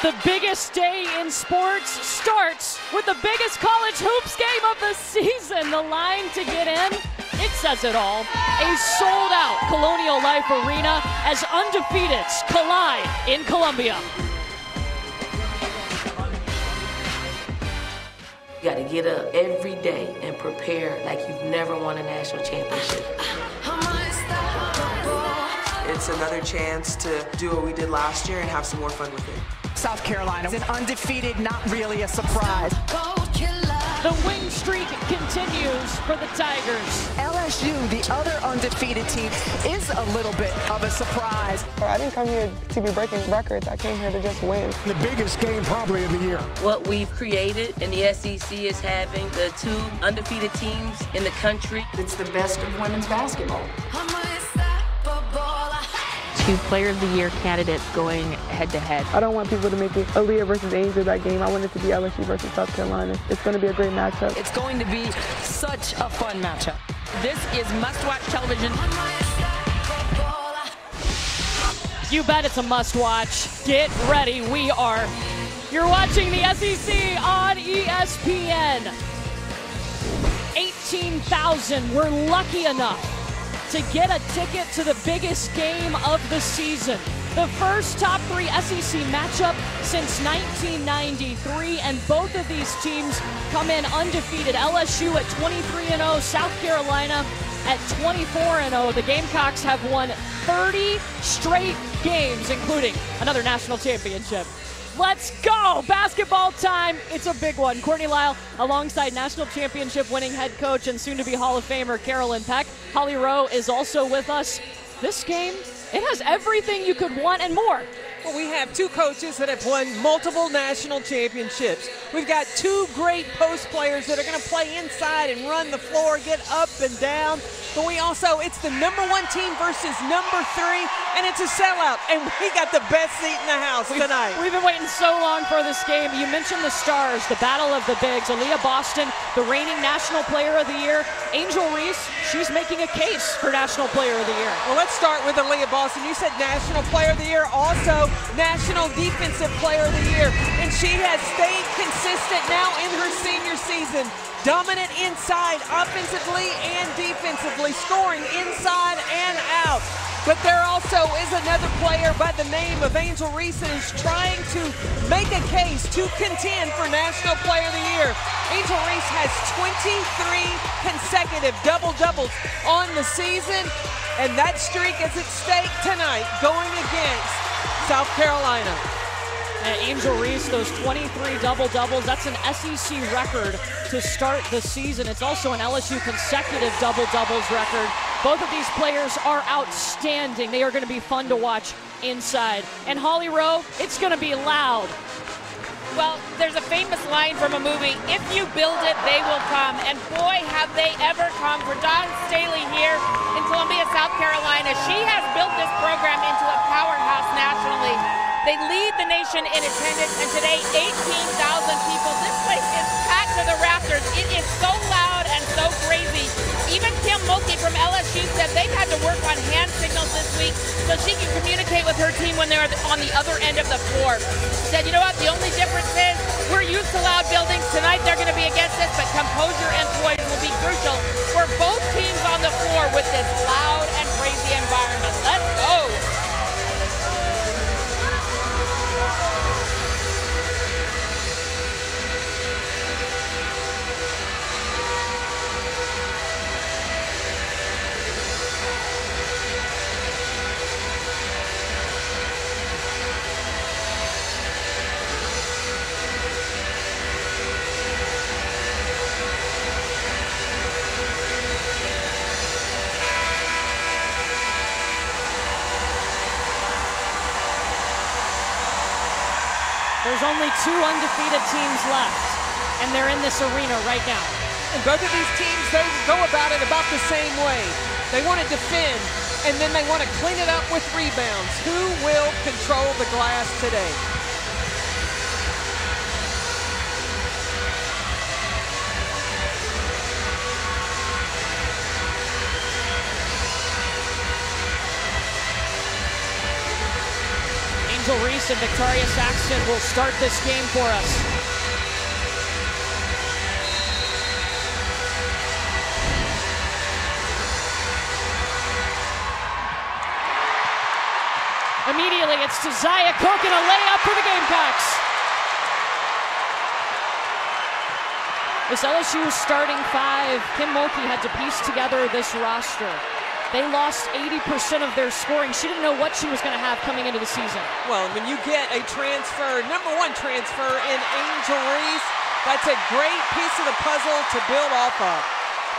The biggest day in sports starts with the biggest college hoops game of the season. The line to get in, it says it all. A sold-out Colonial Life Arena as Undefeateds collide in Columbia. You got to get up every day and prepare like you've never won a national championship. It's another chance to do what we did last year and have some more fun with it. South Carolina is an undefeated, not really a surprise. The win streak continues for the Tigers. LSU, the other undefeated team, is a little bit of a surprise. I didn't come here to be breaking records. I came here to just win. The biggest game probably of the year. What we've created in the SEC is having the two undefeated teams in the country. It's the best of women's basketball. Two Player of the Year candidates going head-to-head. I don't want people to make it Aliyah versus Angel that game. I want it to be LSU versus South Carolina. It's going to be a great matchup. It's going to be such a fun matchup. This is must-watch television. You bet it's a must-watch. Get ready. You're watching the SEC on ESPN. 18,000 were lucky enough to get a ticket to the biggest game of the season. The first top three SEC matchup since 1993, and both of these teams come in undefeated. LSU at 23-0, South Carolina at 24-0. The Gamecocks have won 30 straight games, including another national championship. Let's go! Basketball time. It's a big one. Courtney Lyle alongside national championship winning head coach and soon-to-be Hall of Famer Carolyn Peck. Holly Rowe is also with us. This game, it has everything you could want and more. Well, we have two coaches that have won multiple national championships. We've got two great post players that are going to play inside and run the floor, get up and down. But it's the #1 team versus #3, and it's a sellout. And we got the best seat in the house tonight. We've been waiting so long for this game. You mentioned the stars, the battle of the bigs. Aliyah Boston, the reigning National Player of the Year. Angel Reese, she's making a case for National Player of the Year. Well, let's start with Aliyah Boston. You said National Player of the Year, also National Defensive Player of the Year. And she has stayed consistent now in her senior season. Dominant inside, offensively and defensively, scoring inside and out. But there also is another player by the name of Angel Reese who's trying to make a case to contend for National Player of the Year. Angel Reese has 23 consecutive double-doubles on the season, and that streak is at stake tonight going against South Carolina. And Angel Reese, those 23 double-doubles, that's an SEC record to start the season. It's also an LSU consecutive double-doubles record. Both of these players are outstanding. They are going to be fun to watch inside. And Holly Rowe, it's going to be loud. Well, there's a famous line from a movie, if you build it, they will come. And boy, have they ever come. For Dawn Staley here in Columbia, South Carolina, she has built this program into a powerhouse nationally. They lead the nation in attendance, and today 18,000 people. This place is packed to the rafters. It is so loud and so crazy. Even Kim Mulkey from LSU said they've had to work on hand signals this week so she can communicate with her team when they're on the other end of the floor. She said, you know what, the only difference is we're used to loud buildings. Tonight they're going to be against us, but composure and poise will be crucial for both teams on the floor with this loud and crazy environment. Let's go. There's only two undefeated teams left, and they're in this arena right now. And both of these teams, they go about it about the same way. They want to defend, and then they want to clean it up with rebounds. Who will control the glass today? Angel Reese and Victoria Saxton will start this game for us. Immediately, it's to Zaya Cook and a layup for the Gamecocks. This LSU starting five, Kim Mulkey had to piece together this roster. They lost 80% of their scoring. She didn't know what she was going to have coming into the season. Well, when you get a transfer, #1 transfer in Angel Reese, that's a great piece of the puzzle to build off of.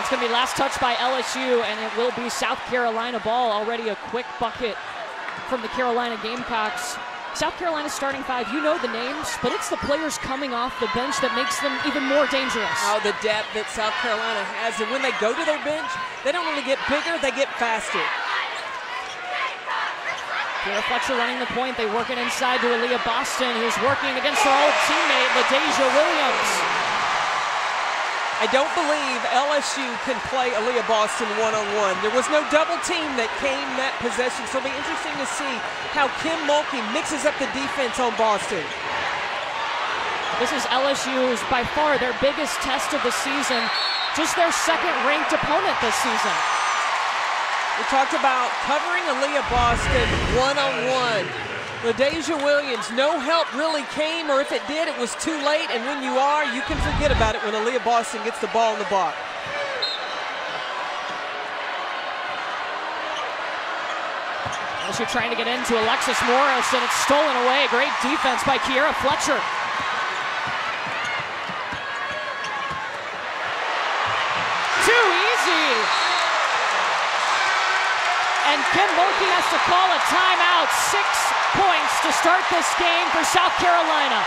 It's going to be last touch by LSU, and it will be South Carolina ball. Already a quick bucket from the Carolina Gamecocks. South Carolina's starting five, you know the names, but it's the players coming off the bench that makes them even more dangerous. Oh, the depth that South Carolina has, and when they go to their bench, they don't only get bigger, they get faster. Kira Fletcher running the point. They work it inside to Aliyah Boston, who's working against her old teammate, LaDeja Williams. I don't believe LSU can play Aliyah Boston one-on-one. There was no double team that came that possession, so it'll be interesting to see how Kim Mulkey mixes up the defense on Boston. This is LSU's, by far, their biggest test of the season. Just their second-ranked opponent this season. We talked about covering Aliyah Boston one-on-one. LaDeja Williams, no help really came, or if it did, it was too late, and when you are, you can forget about it when Aliyah Boston gets the ball in the block. LSU trying to get into Alexis Morris, and it's stolen away. Great defense by Kira Fletcher. Too easy. And Kim Mulkey has to call a timeout. 6 points to start this game for South Carolina.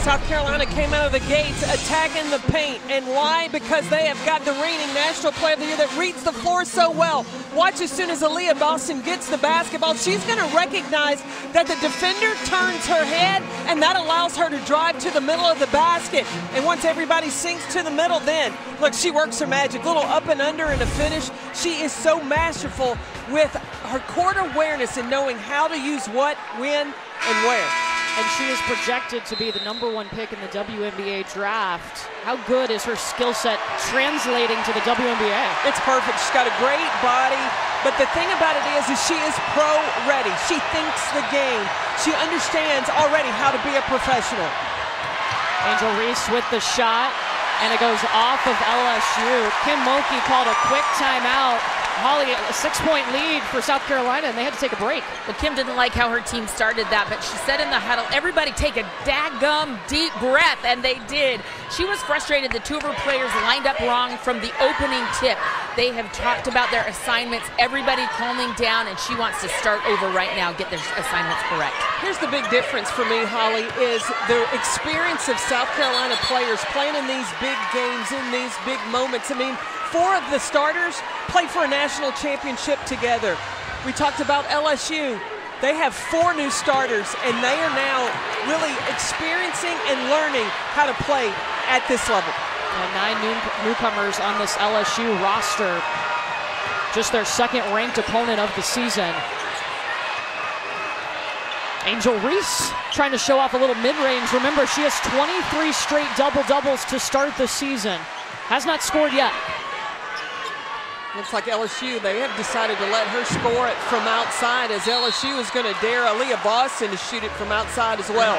South Carolina came out of the gates attacking the paint. And why? Because they have got the reigning National Player of the Year that reads the floor so well. Watch as soon as Aliyah Boston gets the basketball, she's going to recognize that the defender turns her head, and that allows her to drive to the middle of the basket. And once everybody sinks to the middle, then, look, she works her magic. Little up and under and a finish. She is so masterful with her court awareness and knowing how to use what, when, and where. And she is projected to be the #1 pick in the WNBA draft. How good is her skill set translating to the WNBA? It's perfect. She's got a great body, but the thing about it is she is pro-ready. She thinks the game. She understands already how to be a professional. Angel Reese with the shot, and it goes off of LSU. Kim Mulkey called a quick timeout. Holly, a 6-point lead for South Carolina, and they had to take a break. Well, Kim didn't like how her team started that, but she said in the huddle, everybody take a daggum deep breath, and they did. She was frustrated the two of her players lined up wrong from the opening tip. They have talked about their assignments, everybody calming down, and she wants to start over right now, get their assignments correct. Here's the big difference for me, Holly, is the experience of South Carolina players playing in these big games, in these big moments. I mean, 4 of the starters play for a national championship together. We talked about LSU. They have 4 new starters, and they are now really experiencing and learning how to play at this level. And 9 newcomers on this LSU roster. Just their second-ranked opponent of the season. Angel Reese trying to show off a little mid-range. Remember, she has 23 straight double-doubles to start the season. Has not scored yet. Looks like LSU, they have decided to let her score it from outside, as LSU is going to dare Aliyah Boston to shoot it from outside as well.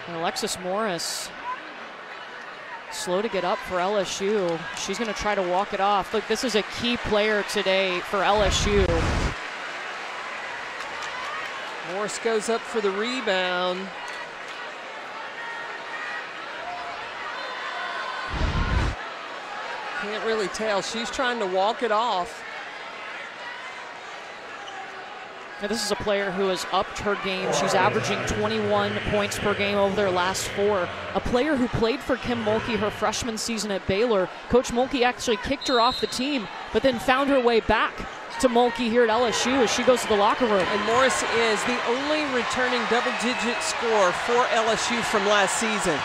And Alexis Morris, slow to get up for LSU. She's going to try to walk it off. Look, this is a key player today for LSU. Morris goes up for the rebound. Can't really tell. She's trying to walk it off. Now, this is a player who has upped her game. She's averaging 21 points per game over their last 4. A player who played for Kim Mulkey her freshman season at Baylor. Coach Mulkey actually kicked her off the team, but then found her way back to Mulkey here at LSU as she goes to the locker room. And Morris is the only returning double-digit scorer for LSU from last season.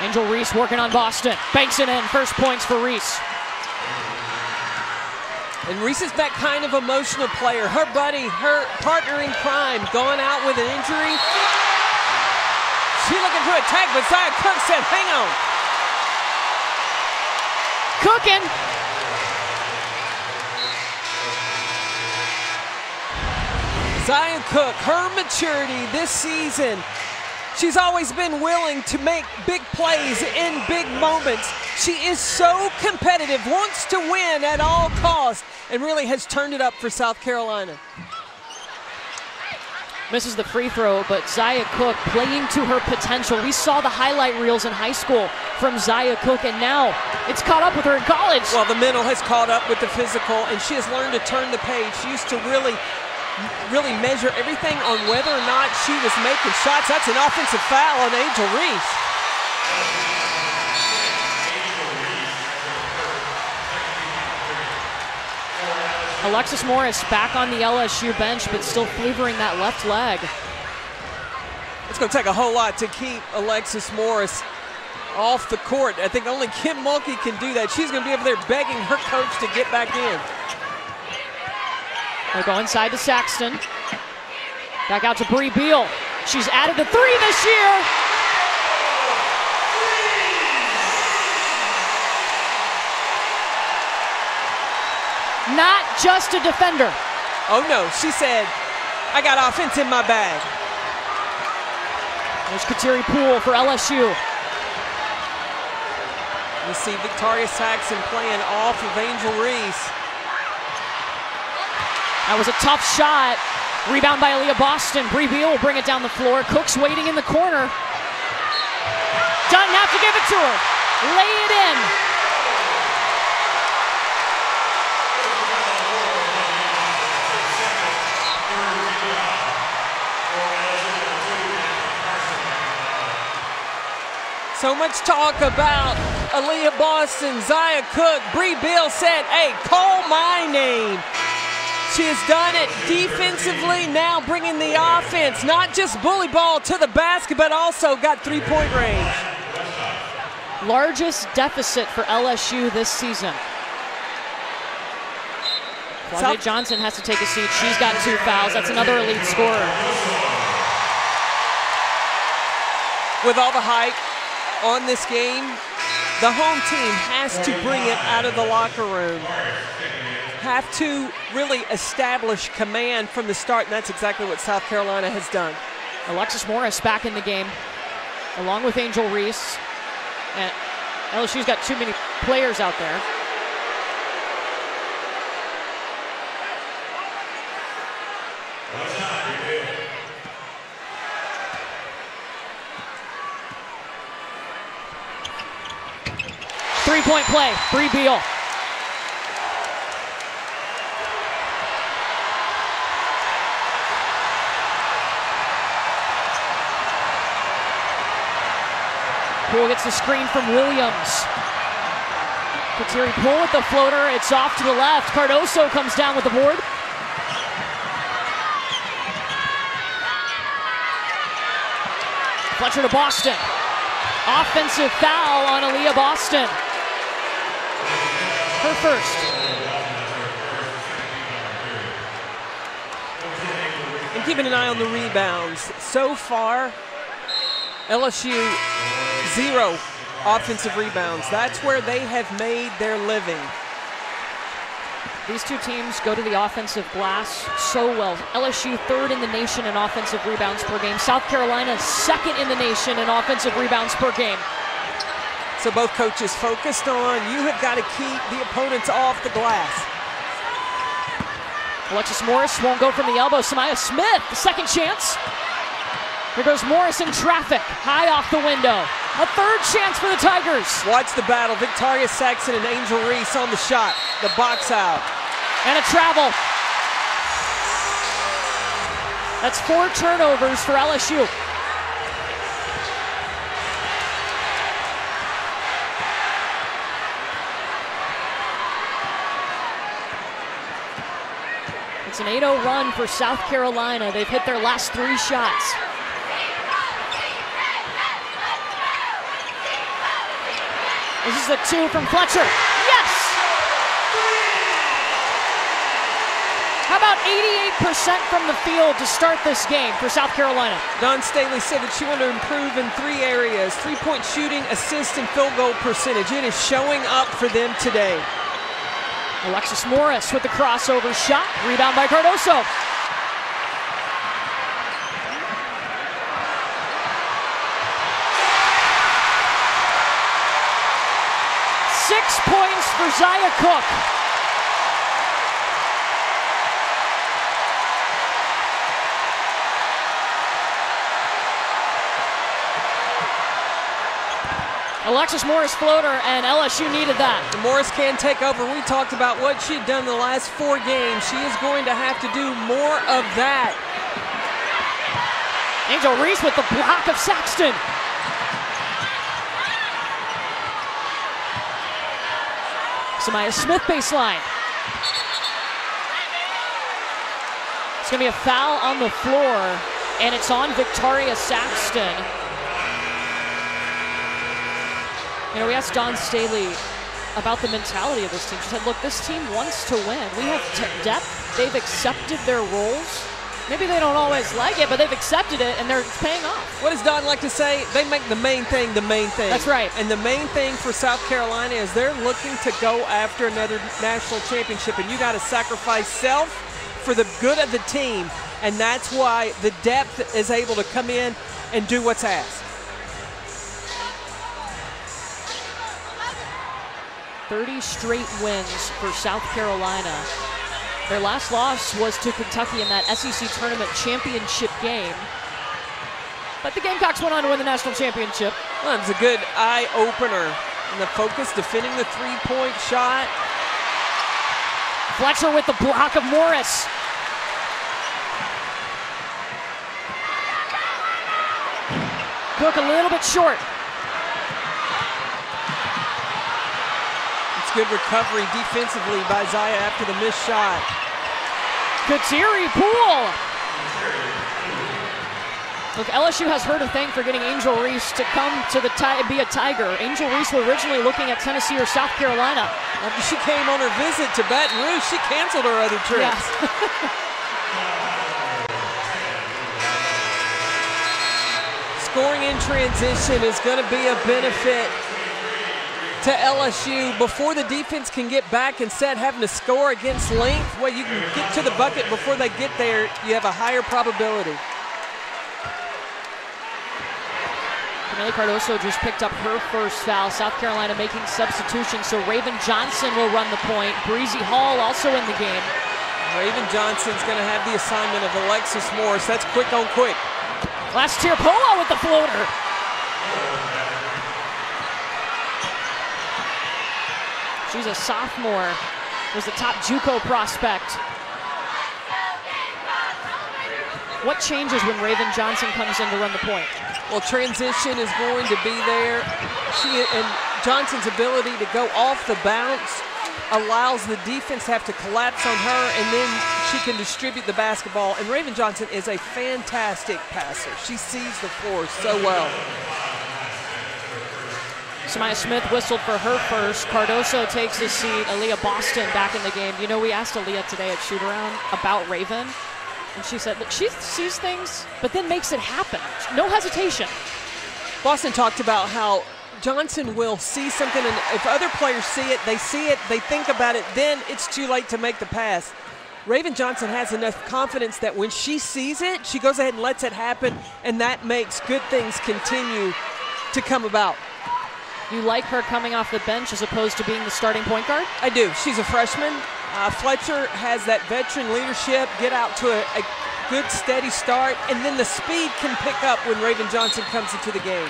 Angel Reese working on Boston. Banks it in. First points for Reese. And Reese is that kind of emotional player. Her buddy, her partner in crime, going out with an injury. She looking to attack, but Zia Cook said, hang on. Cooking. Zia Cook, her maturity this season. She's always been willing to make big plays in big moments. She is so competitive, wants to win at all costs, and really has turned it up for South Carolina. Misses the free throw, but Zia Cook playing to her potential. We saw the highlight reels in high school from Zia Cook, and now it's caught up with her in college. Well, the mental has caught up with the physical, and she has learned to turn the page. She used to really measure everything on whether or not she was making shots. That's an offensive foul on Angel Reese. Alexis Morris back on the LSU bench, but still favoring that left leg. It's going to take a whole lot to keep Alexis Morris off the court. I think only Kim Mulkey can do that. She's going to be over there begging her coach to get back in. They'll go inside to Saxton. Back out to Bree Beal. She's added to 3 this year. Not just a defender. Oh no, she said, I got offense in my bag. There's Kateri Poole for LSU. You see Victoria Saxton playing off of Angel Reese. That was a tough shot. Rebound by Aliyah Boston. Bree Beal will bring it down the floor. Cook's waiting in the corner. Doesn't have to give it to her. Lay it in. So much talk about Aliyah Boston, Zia Cook. Bree Beal said, hey, call my name. She has done it defensively, now bringing the offense. Not just bully ball to the basket, but also got three-point range. Largest deficit for LSU this season. Quadra Johnson has to take a seat. She's got 2 fouls. That's another elite scorer. With all the hype on this game, the home team has to bring it out of the locker room. Have to really establish command from the start, and that's exactly what South Carolina has done. Alexis Morris back in the game, along with Angel Reese. And LSU's got too many players out there. Three-point play, Bree Beal. Poole gets the screen from Williams. Kateri Poole with the floater. It's off to the left. Cardoso comes down with the board. Fletcher to Boston. Offensive foul on Aliyah Boston. Her first. And keeping an eye on the rebounds. So far, LSU 0 offensive rebounds. That's where they have made their living. These two teams go to the offensive glass so well. LSU 3rd in the nation in offensive rebounds per game. South Carolina 2nd in the nation in offensive rebounds per game. So both coaches focused on, you have got to keep the opponents off the glass. Alexis Morris won't go from the elbow. Samaya Smith, the second chance. Here goes Morris in traffic, high off the window. A 3rd chance for the Tigers. Watch the battle. Victoria Saxton and Angel Reese on the shot. The box out. And a travel. That's 4 turnovers for LSU. It's an 8-0 run for South Carolina. They've hit their last 3 shots. This is the 2 from Fletcher. Yes! How about 88% from the field to start this game for South Carolina? Dawn Staley said that she wanted to improve in 3 areas: 3-point shooting, assist, and field goal percentage. It is showing up for them today. Alexis Morris with the crossover shot. Rebound by Cardoso. Six points for Zia Cook. Alexis Morris floater, and LSU needed that. Morris can take over. We talked about what she'd done the last 4 games. She is going to have to do more of that. Angel Reese with the block of Saxton. Samaya Smith baseline. It's going to be a foul on the floor, and it's on Victoria Saxton. You know, we asked Dawn Staley about the mentality of this team. She said, look, this team wants to win. We have depth. They've accepted their roles. Maybe they don't always like it, but they've accepted it, and they're paying off. What does Dawn like to say? They make the main thing the main thing. That's right. And the main thing for South Carolina is they're looking to go after another national championship, and you got to sacrifice self for the good of the team, and that's why the depth is able to come in and do what's asked. 30 straight wins for South Carolina. Their last loss was to Kentucky in that SEC tournament championship game. But the Gamecocks went on to win the national championship. Well, it was a good eye-opener. And the focus defending the 3-point shot. Fletcher with the block of Morris. Cook a little bit short. Good recovery defensively by Zia after the missed shot. Kateri Poole. Look, LSU has her to thank for getting Angel Reese to come to the be a Tiger. Angel Reese was originally looking at Tennessee or South Carolina. After she came on her visit to Baton Rouge, she canceled her other trips. Yes. Scoring in transition is going to be a benefit to LSU. Before the defense can get back and set, having to score against length, well, you can get to the bucket before they get there, you have a higher probability. Camille Cardoso just picked up her first foul. South Carolina making substitutions, so Raven Johnson will run the point. Breezy Hall also in the game. Raven Johnson's going to have the assignment of Alexis Morris. That's quick on quick. Last tier Polo with the floater. She's a sophomore, was the top JUCO prospect. What changes when Raven Johnson comes in to run the point? Well, transition is going to be there. And Johnson's ability to go off the bounce allows the defense to have to collapse on her, and then she can distribute the basketball. And Raven Johnson is a fantastic passer. She sees the floor so well. Samaya Smith whistled for her first. Cardoso takes his seat. Aliyah Boston back in the game. You know, we asked Aliyah today at shoot-around about Raven, and she said, look, she sees things, but then makes it happen. No hesitation. Boston talked about how Johnson will see something, and if other players see it, they think about it, then it's too late to make the pass. Raven Johnson has enough confidence that when she sees it, she goes ahead and lets it happen, and that makes good things continue to come about. You like her coming off the bench as opposed to being the starting point guard? I do. She's a freshman. Fletcher has that veteran leadership, get out to a good, steady start, and then the speed can pick up when Raven Johnson comes into the game.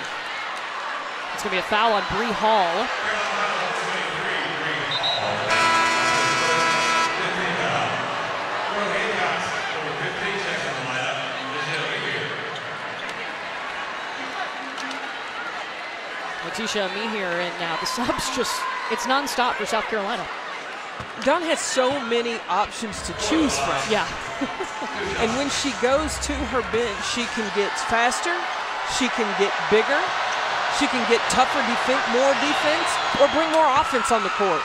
It's going to be a foul on Bree Hall. Letitia Mihir in now. The subs it's nonstop for South Carolina. Dawn has so many options to choose from. Yeah. And when she goes to her bench, she can get faster, she can get bigger, she can get tougher more defense, or bring more offense on the court.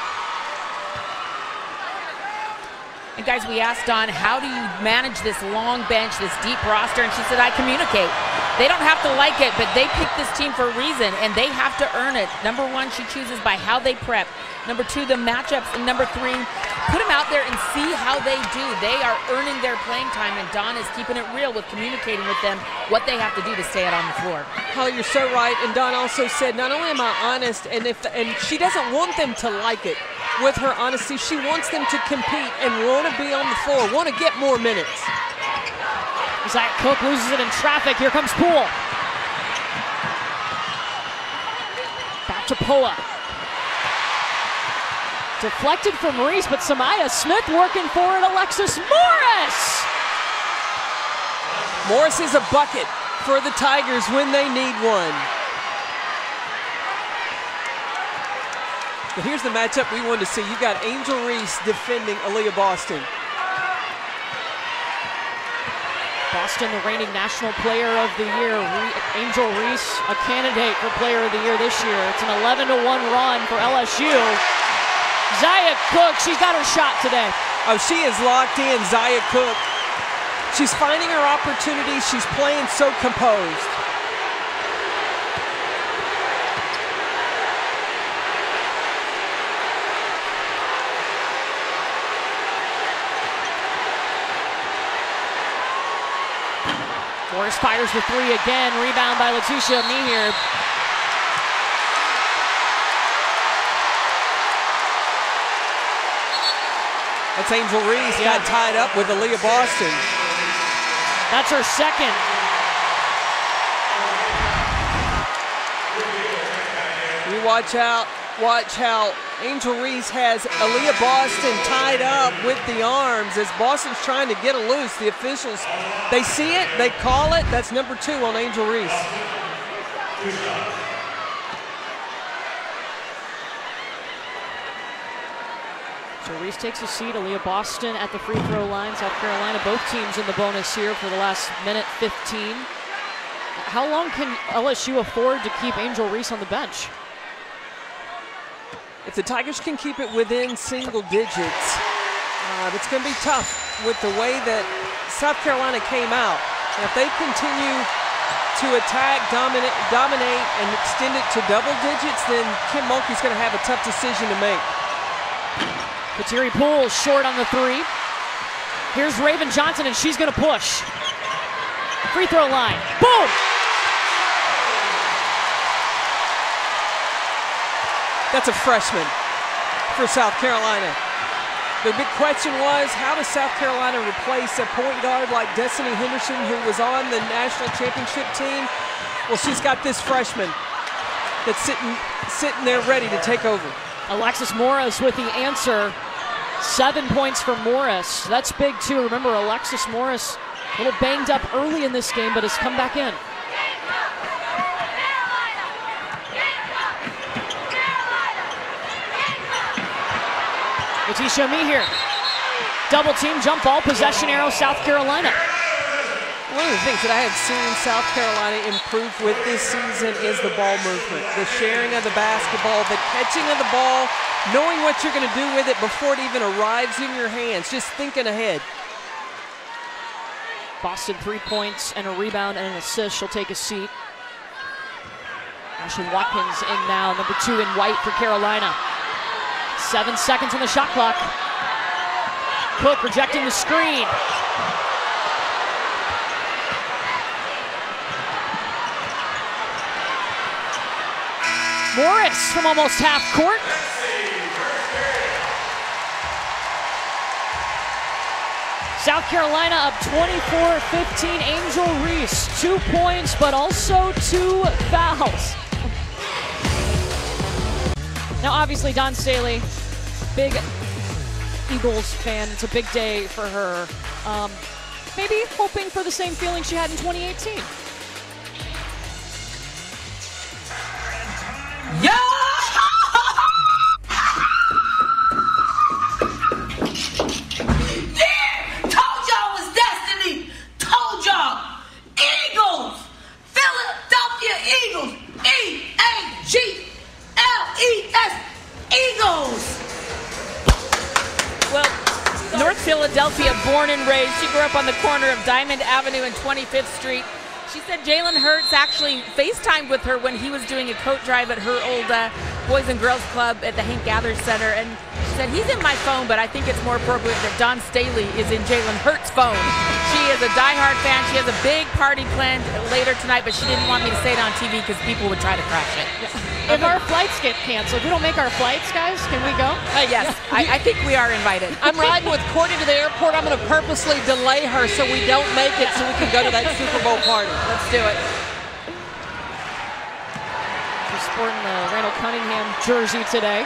And guys, we asked Dawn, how do you manage this long bench, this deep roster? And she said, I communicate. They don't have to like it, but they picked this team for a reason, and they have to earn it. Number one, she chooses by how they prep. Number two, the matchups. And number three, put them out there and see how they do. They are earning their playing time, and Dawn is keeping it real with communicating with them what they have to do to stay out on the floor. Holly, you're so right. And Dawn also said, not only am I honest, and she doesn't want them to like it. With her honesty, she wants them to compete and want to be on the floor, want to get more minutes. Zach Cook loses it in traffic. Here comes Poole. Back to Poa. Deflected from Reese, but Samaya Smith working for it. Alexis Morris. Morris is a bucket for the Tigers when they need one. But here's the matchup we wanted to see. You got Angel Reese defending Aliyah Boston. Boston, the reigning National Player of the Year. Angel Reese, a candidate for Player of the Year this year. It's an 11-1 run for LSU. Zaya Cook, she's got her shot today. Oh, she is locked in, Zaya Cook. She's finding her opportunities. She's playing so composed. Morris fires the three again. Rebound by Letitia Mihir. That's Angel Reese, got tied up with Aliyah Boston. That's her second. You watch how Angel Reese has Aliyah Boston tied up with the arms as Boston's trying to get her loose. The officials, they see it, they call it. That's number 2 on Angel Reese. So Reese takes a seat. Aliyah Boston at the free throw line. South Carolina, both teams in the bonus here for the last minute 15. How long can LSU afford to keep Angel Reese on the bench? If the Tigers can keep it within single digits, it's going to be tough with the way that South Carolina came out. And if they continue to attack, dominate, and extend it to double digits, then Kim Mulkey's going to have a tough decision to make. Kateri Poole short on the three. Here's Raven Johnson, and she's going to push. Free throw line. Boom! That's a freshman for South Carolina. The big question was, how does South Carolina replace a point guard like Destiny Henderson, who was on the national championship team? Well, she's got this freshman that's sitting there ready to take over. Alexis Morris with the answer. 7 points for Morris. That's big too. Remember, Alexis Morris a little banged up early in this game, but has come back in. Letitia Mihir. Double team, jump ball, possession arrow, South Carolina. One of the things that I have seen South Carolina improve with this season is the ball movement, the sharing of the basketball, the catching of the ball, knowing what you're going to do with it before it even arrives in your hands, just thinking ahead. Boston 3 points and a rebound and an assist. She'll take a seat. Ashley Watkins in now, number 2 in white for Carolina. 7 seconds on the shot clock. Cook rejecting the screen. Morris from almost half court. South Carolina up 24-15. Angel Reese, 2 points, but also 2 fouls. Now, obviously, Dawn Staley, big Eagles fan. It's a big day for her. Maybe hoping for the same feeling she had in 2018. Yeah! Told y'all it was destiny. Told y'all. Eagles. Philadelphia Eagles. E-A-G-L-E-S. Eagles. Well, North Philadelphia, born and raised. She grew up on the corner of Diamond Avenue and 25th Street. She said Jalen Hurts actually FaceTimed with her when he was doing a coat drive at her old Boys and Girls Club at the Hank Gathers Center. And she said, he's in my phone, but I think it's more appropriate that Dawn Staley is in Jalen Hurts' phone. She is a diehard fan. She has a big party planned later tonight, but she didn't want me to say it on TV because people would try to crash it. If our flights get canceled, we don't make our flights, guys, can we go? Yes, I think we are invited. I'm riding with Courtney to the airport. I'm going to purposely delay her so we don't make it so we can go to that Super Bowl party. Let's do it. She's sporting the Randall Cunningham jersey today.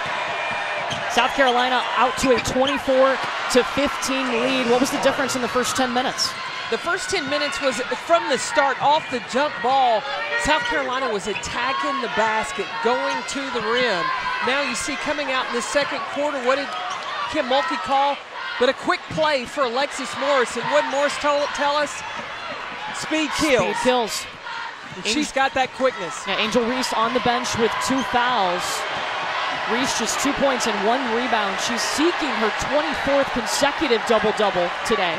South Carolina out to a 24-15 lead. What was the difference in the first 10 minutes? The first 10 minutes was from the start, off the jump ball. South Carolina was attacking the basket, going to the rim. Now you see coming out in the second quarter, what did Kim Mulkey call? But a quick play for Alexis Morris. And what Morris tell us? Speed kills. Speed kills. And she's got that quickness. Yeah, Angel Reese on the bench with 2 fouls. Reese just 2 points and 1 rebound. She's seeking her 24th consecutive double-double today.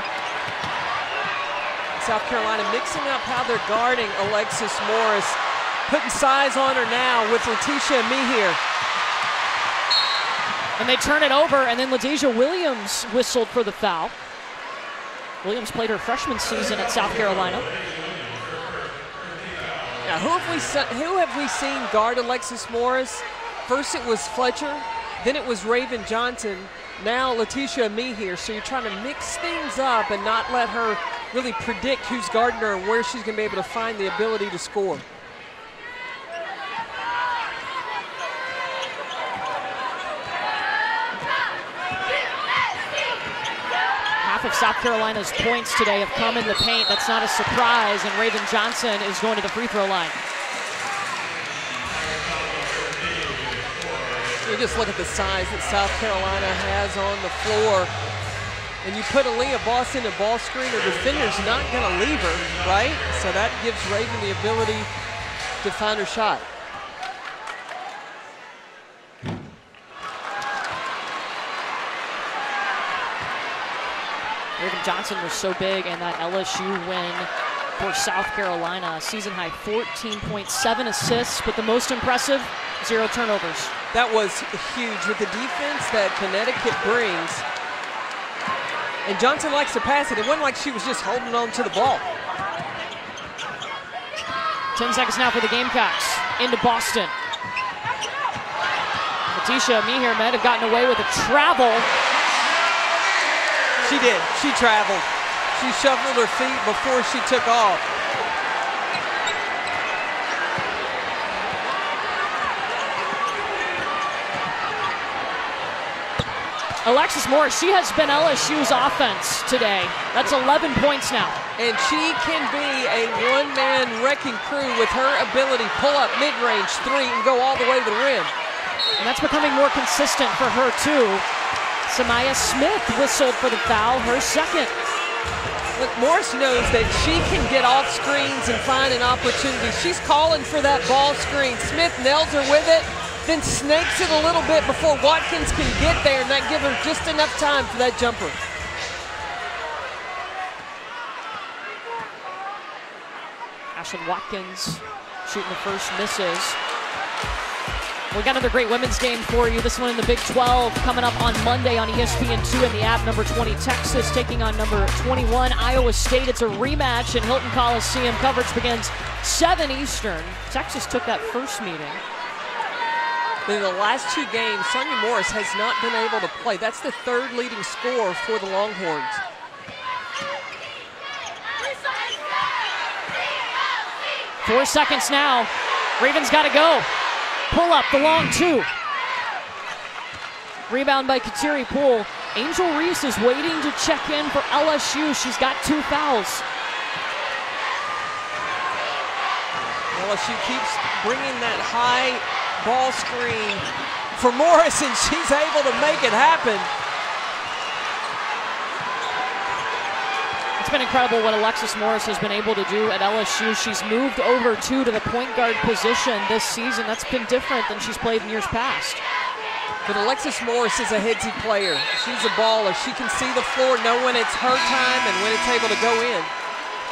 South Carolina mixing up how they're guarding Alexis Morris. Putting size on her now with Letitia Mihir. And they turn it over, and then LaDeja Williams whistled for the foul. Williams played her freshman season at South Carolina. Now, who have we seen guard Alexis Morris? First it was Fletcher, then it was Raven Johnson, now Letitia Mihir. So you're trying to mix things up and not let her really predict who's guarding her and where she's going to be able to find the ability to score. Half of South Carolina's points today have come in the paint. That's not a surprise, and Raven Johnson is going to the free throw line. You just look at the size that South Carolina has on the floor, and you put Aliyah Boss in a ball screen, her defender's not going to leave her, right? So that gives Raven the ability to find her shot. Raven Johnson was so big in that LSU win for South Carolina. Season high 14.7 assists, but the most impressive, 0 turnovers. That was huge with the defense that Connecticut brings. And Johnson likes to pass it. It wasn't like she was just holding on to the ball. 10 seconds now for the Gamecocks into Boston. Letitia Mihir might have gotten away with a travel. She did. She traveled. She shuffled her feet before she took off. Alexis Morris, she has been LSU's offense today. That's 11 points now. And she can be a one-man wrecking crew with her ability, pull up mid-range 3 and go all the way to the rim. And that's becoming more consistent for her too. Samaya Smith whistled for the foul, her second. Look, Morris knows that she can get off screens and find an opportunity. She's calling for that ball screen. Smith nails her with it, then snakes it a little bit before Watkins can get there, and that gives her just enough time for that jumper. Ashlyn Watkins shooting the first, misses. We got another great women's game for you. This one in the Big 12 coming up on Monday on ESPN2 and the app. Number 20, Texas taking on number 21, Iowa State. It's a rematch in Hilton Coliseum. Coverage begins 7 Eastern. Texas took that first meeting. In the last 2 games, Sonia Morris has not been able to play. That's the 3rd leading scorer for the Longhorns. Four seconds now. Ravens got to go. Pull up, the long 2. Rebound by Kateri Poole. Angel Reese is waiting to check in for LSU. She's got 2 fouls. LSU keeps bringing that high ball screen for Morris, and she's able to make it happen. It's been incredible what Alexis Morris has been able to do at LSU. She's moved over to the point guard position this season. That's been different than she's played in years past. But Alexis Morris is a headsy player. She's a baller. She can see the floor, know when it's her time and when it's able to go in.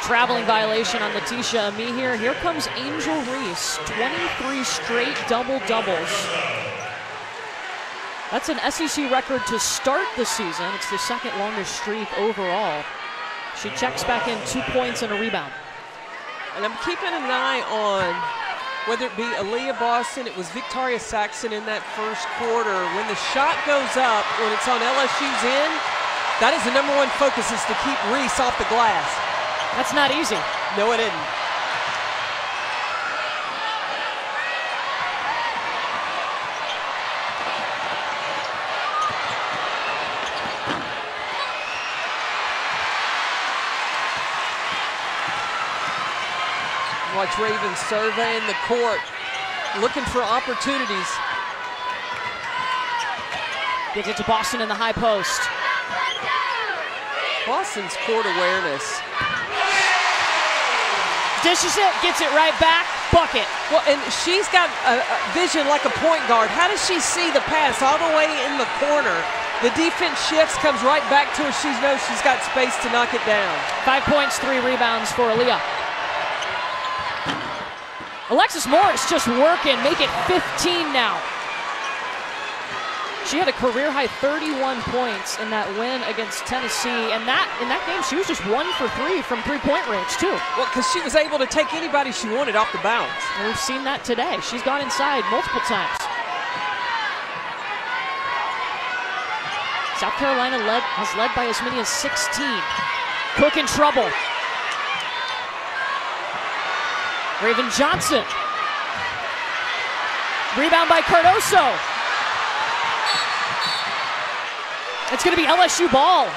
Traveling violation on Letitia Ami here. Here comes Angel Reese. 23 straight double-doubles. That's an SEC record to start the season. It's the second longest streak overall. She checks back in 2 points and a rebound. And I'm keeping an eye on whether it be Aliyah Boston, it was Victoria Saxon in that first quarter. When the shot goes up, when it's on LSU's end, that is the #1 focus, is to keep Reese off the glass. That's not easy. No, it isn't. Watch Ravens surveying the court, looking for opportunities. Gets it to Boston in the high post. Boston's court awareness. Dishes it, gets it right back, bucket. Well, and she's got a vision like a point guard. How does she see the pass all the way in the corner? The defense shifts, comes right back to her. She knows she's got space to knock it down. 5 points, 3 rebounds for Aliyah. Alexis Morris just working, make it 15 now. She had a career-high 31 points in that win against Tennessee, and in that game, she was just 1 for 3 from three-point range, too. Well, because she was able to take anybody she wanted off the bounce. And we've seen that today. She's gone inside multiple times. South Carolina has led by as many as 16. Cook in trouble. Raven Johnson. Rebound by Cardoso. It's going to be LSU ball.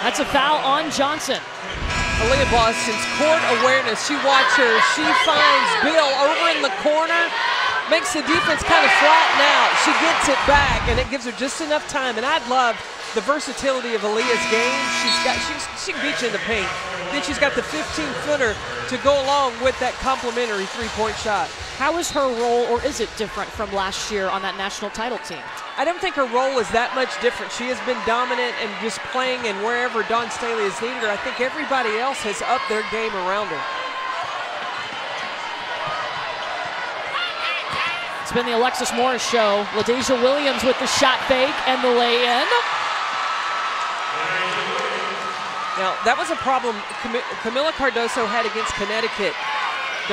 That's a foul on Johnson. Aliyah Boston's court awareness. You watch her. She finds Bill over in the corner, makes the defense kind of flatten out. She gets it back, and it gives her just enough time. And I'd love the versatility of Aliyah's game. She can beat you in the paint. Then she's got the 15-footer to go along with that complimentary three-point shot. How is her role, or is it different from last year on that national title team? I don't think her role is that much different. She has been dominant and just playing, and wherever Dawn Staley has needed her, I think everybody else has upped their game around her. It's been the Alexis Morris show. LaDasia Williams with the shot fake and the lay-in. Now, that was a problem Camila Cardoso had against Connecticut.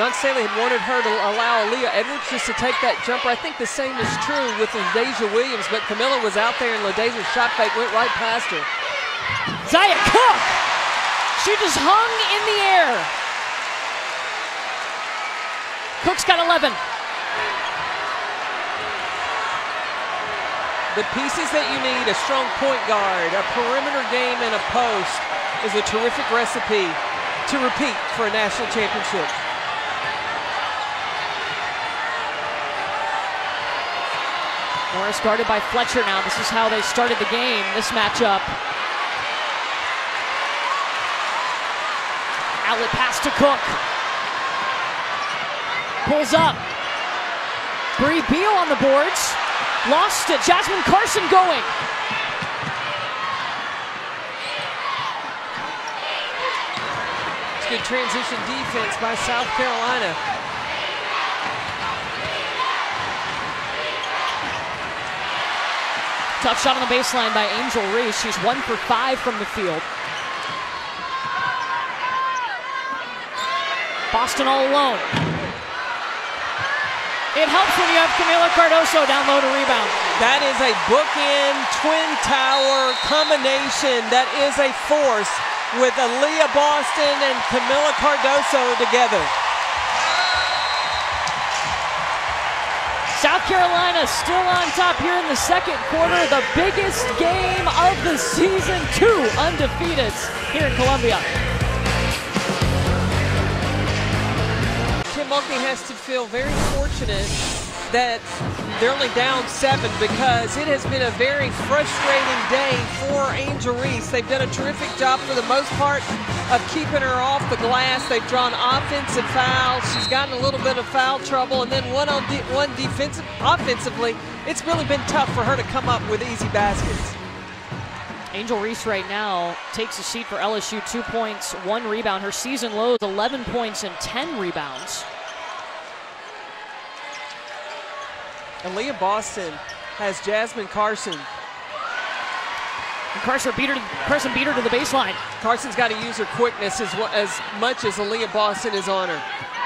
Dawn Staley had wanted her to allow Aliyah Edwards just to take that jumper. I think the same is true with LaDasia Williams, but Camila was out there and LaDasia's shot fake went right past her. Zaya Cook! She just hung in the air. Cook's got 11. The pieces that you need, a strong point guard, a perimeter game, and a post, is a terrific recipe to repeat for a national championship. Morris guarded by Fletcher now. This is how they started the game, this matchup. Outlet pass to Cook. Pulls up. Bree Beal on the boards. Lost it. Jasmine Carson going. It's good transition defense by South Carolina. Tough shot on the baseline by Angel Reese. She's 1 for 5 from the field. Boston all alone. It helps when you have Camila Cardoso down low to rebound. That is a bookend, twin tower combination that is a force with Aliyah Boston and Camila Cardoso together. South Carolina still on top here in the second quarter. The biggest game of the season. 2 undefeateds here in Columbia. Kim Mulkey has to feel very fortunate that they're only down 7 because it has been a very frustrating day for Angel Reese. They've done a terrific job for the most part of keeping her off the glass. They've drawn offensive fouls. She's gotten a little bit of foul trouble, and then one defensive. Offensively, it's really been tough for her to come up with easy baskets. Angel Reese right now takes a seat for LSU, 2 points, 1 rebound. Her season low is 11 points and 10 rebounds. Aliyah Boston has Jasmine Carson. And Carson beat her to the baseline. Carson's got to use her quickness as much as Aliyah Boston is on her.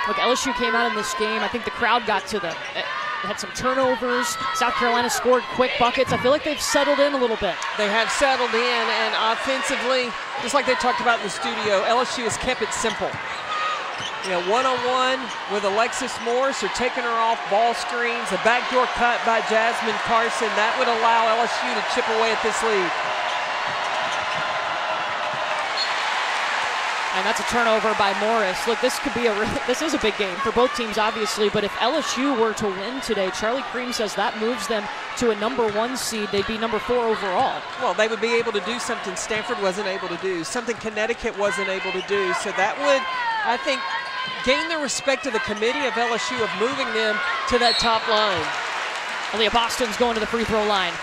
Look, LSU came out in this game. I think the crowd got to them. They had some turnovers. South Carolina scored quick buckets. I feel like they've settled in a little bit. They have settled in, and offensively, just like they talked about in the studio, LSU has kept it simple. You know, one-on-one with Alexis Morris. They're taking her off ball screens. A backdoor cut by Jasmine Carson. That would allow LSU to chip away at this lead. And that's a turnover by Morris. Look, this is a big game for both teams, obviously, but if LSU were to win today, Charlie Cream says that moves them to a #1 seed. They'd be #4 overall. Well, they would be able to do something Stanford wasn't able to do, something Connecticut wasn't able to do. So that would, I think, gain the respect of the committee of LSU of moving them to that top line. Aliyah Boston's going to the free throw line.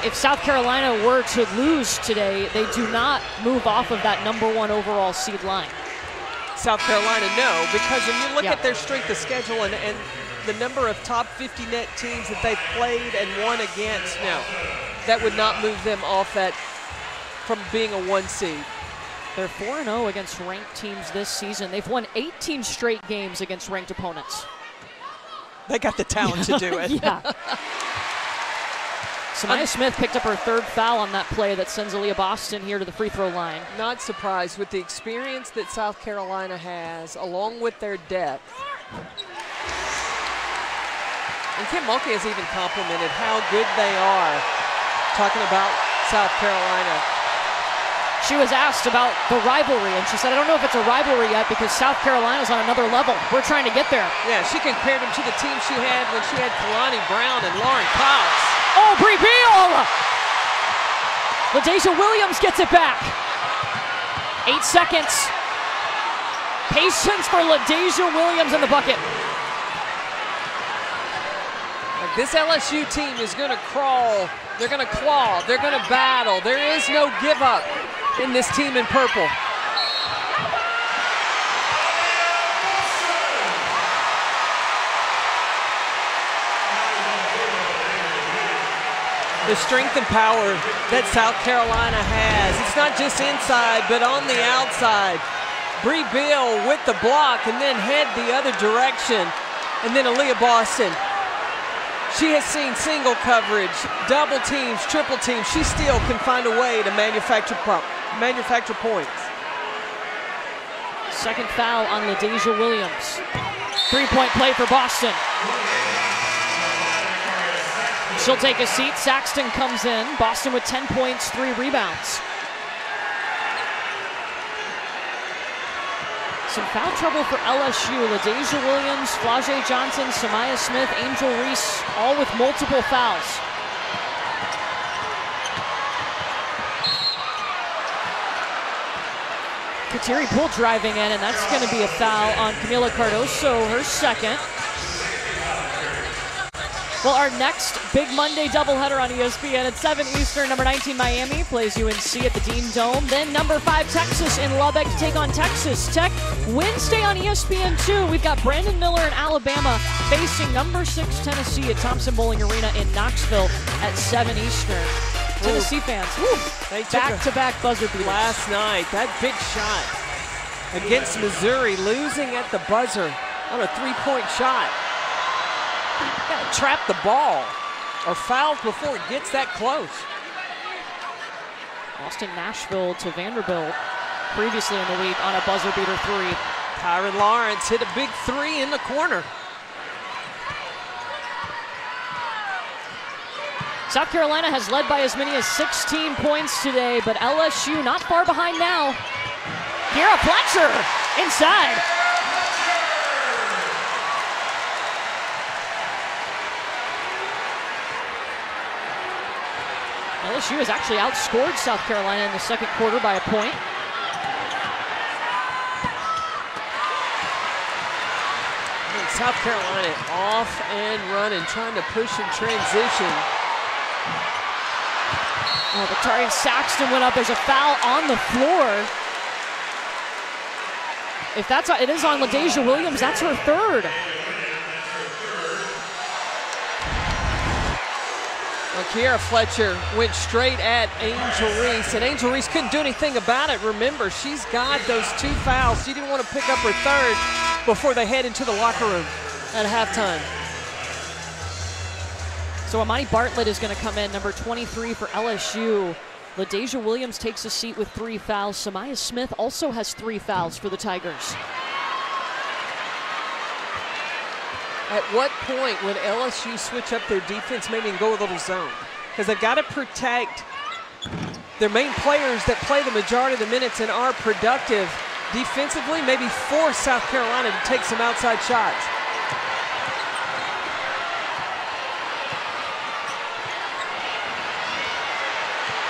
If South Carolina were to lose today, they do not move off of that #1 overall seed line. South Carolina, no, because when you look at their strength of schedule and the number of top 50 net teams that they've played and won against, no, that would not move them off that from being a 1 seed. They're 4-0 against ranked teams this season. They've won 18 straight games against ranked opponents. They got the talent to do it. Yeah. Samaya Smith picked up her 3rd foul on that play that sends Aliyah Boston here to the free throw line. Not surprised with the experience that South Carolina has, along with their depth. And Kim Mulkey has even complimented how good they are, talking about South Carolina. She was asked about the rivalry, and she said, I don't know if it's a rivalry yet because South Carolina's on another level. We're trying to get there. Yeah, she compared them to the team she had when she had Kalani Brown and Lauren Cox. Oh, Bree Beal! LaDasia Williams gets it back. 8 seconds. Patience for LaDasia Williams in the bucket. Like, this LSU team is going to crawl. They're going to claw. They're going to battle. There is no give up in this team in purple. The strength and power that South Carolina has. It's not just inside, but on the outside. Bree Beal with the block and then head the other direction. And then Aliyah Boston. She has seen single coverage, double teams, triple teams. She still can find a way to manufacture points. Second foul on LaDasia Williams. 3-point play for Boston. She'll take a seat. Saxton comes in. Boston with 10 points, 3 rebounds. Some foul trouble for LSU. LaDasia Williams, Flau'jae Johnson, Samaya Smith, Angel Reese, all with multiple fouls. Kateri Poole driving in, and that's going to be a foul on Camila Cardoso, her 2nd. Well, our next Big Monday doubleheader on ESPN at 7 Eastern. Number 19 Miami plays UNC at the Dean Dome. Then number 5 Texas in Lubbock to take on Texas Tech. Wednesday on ESPN2, we've got Brandon Miller in Alabama facing number 6 Tennessee at Thompson-Boling Arena in Knoxville at 7 Eastern. Tennessee fans, back-to-back buzzer beaters. Last night, that big shot against Missouri, losing at the buzzer on a 3-point shot. Got to trap the ball or foul before it gets that close. Austin Nashville to Vanderbilt previously in the week on a buzzer beater 3. Tyron Lawrence hit a big 3 in the corner. South Carolina has led by as many as 16 points today, but LSU not far behind now. Kiera Fletcher inside. LSU has actually outscored South Carolina in the second quarter by a point. South Carolina off and running, trying to push in transition. Oh, Victoria Saxton went up. There's a foul on the floor. If that's it is on LaDasia Williams, that's her third. Well, Kiera Fletcher went straight at Angel Reese, and Angel Reese couldn't do anything about it. Remember, she's got those 2 fouls. She didn't want to pick up her third before they head into the locker room at halftime. So Amani Bartlett is going to come in, number 23 for LSU. LaDasia Williams takes a seat with 3 fouls. Samaya Smith also has 3 fouls for the Tigers. At what point would LSU switch up their defense maybe and go a little zone? Because they've got to protect their main players that play the majority of the minutes and are productive defensively, maybe force South Carolina to take some outside shots.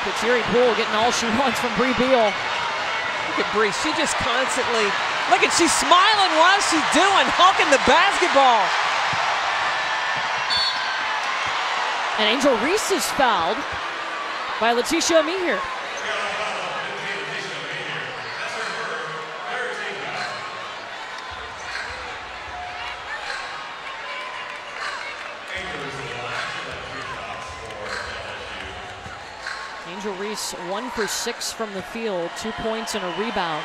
Kateri Poole getting all she wants from Bree Beal. Look at Bree, she just constantly, look at, she's smiling while she's doing, hawking the basketball. And Angel Reese is fouled by Letitia Amihir. Angel Reese 1 for 6 from the field, 2 points and a rebound.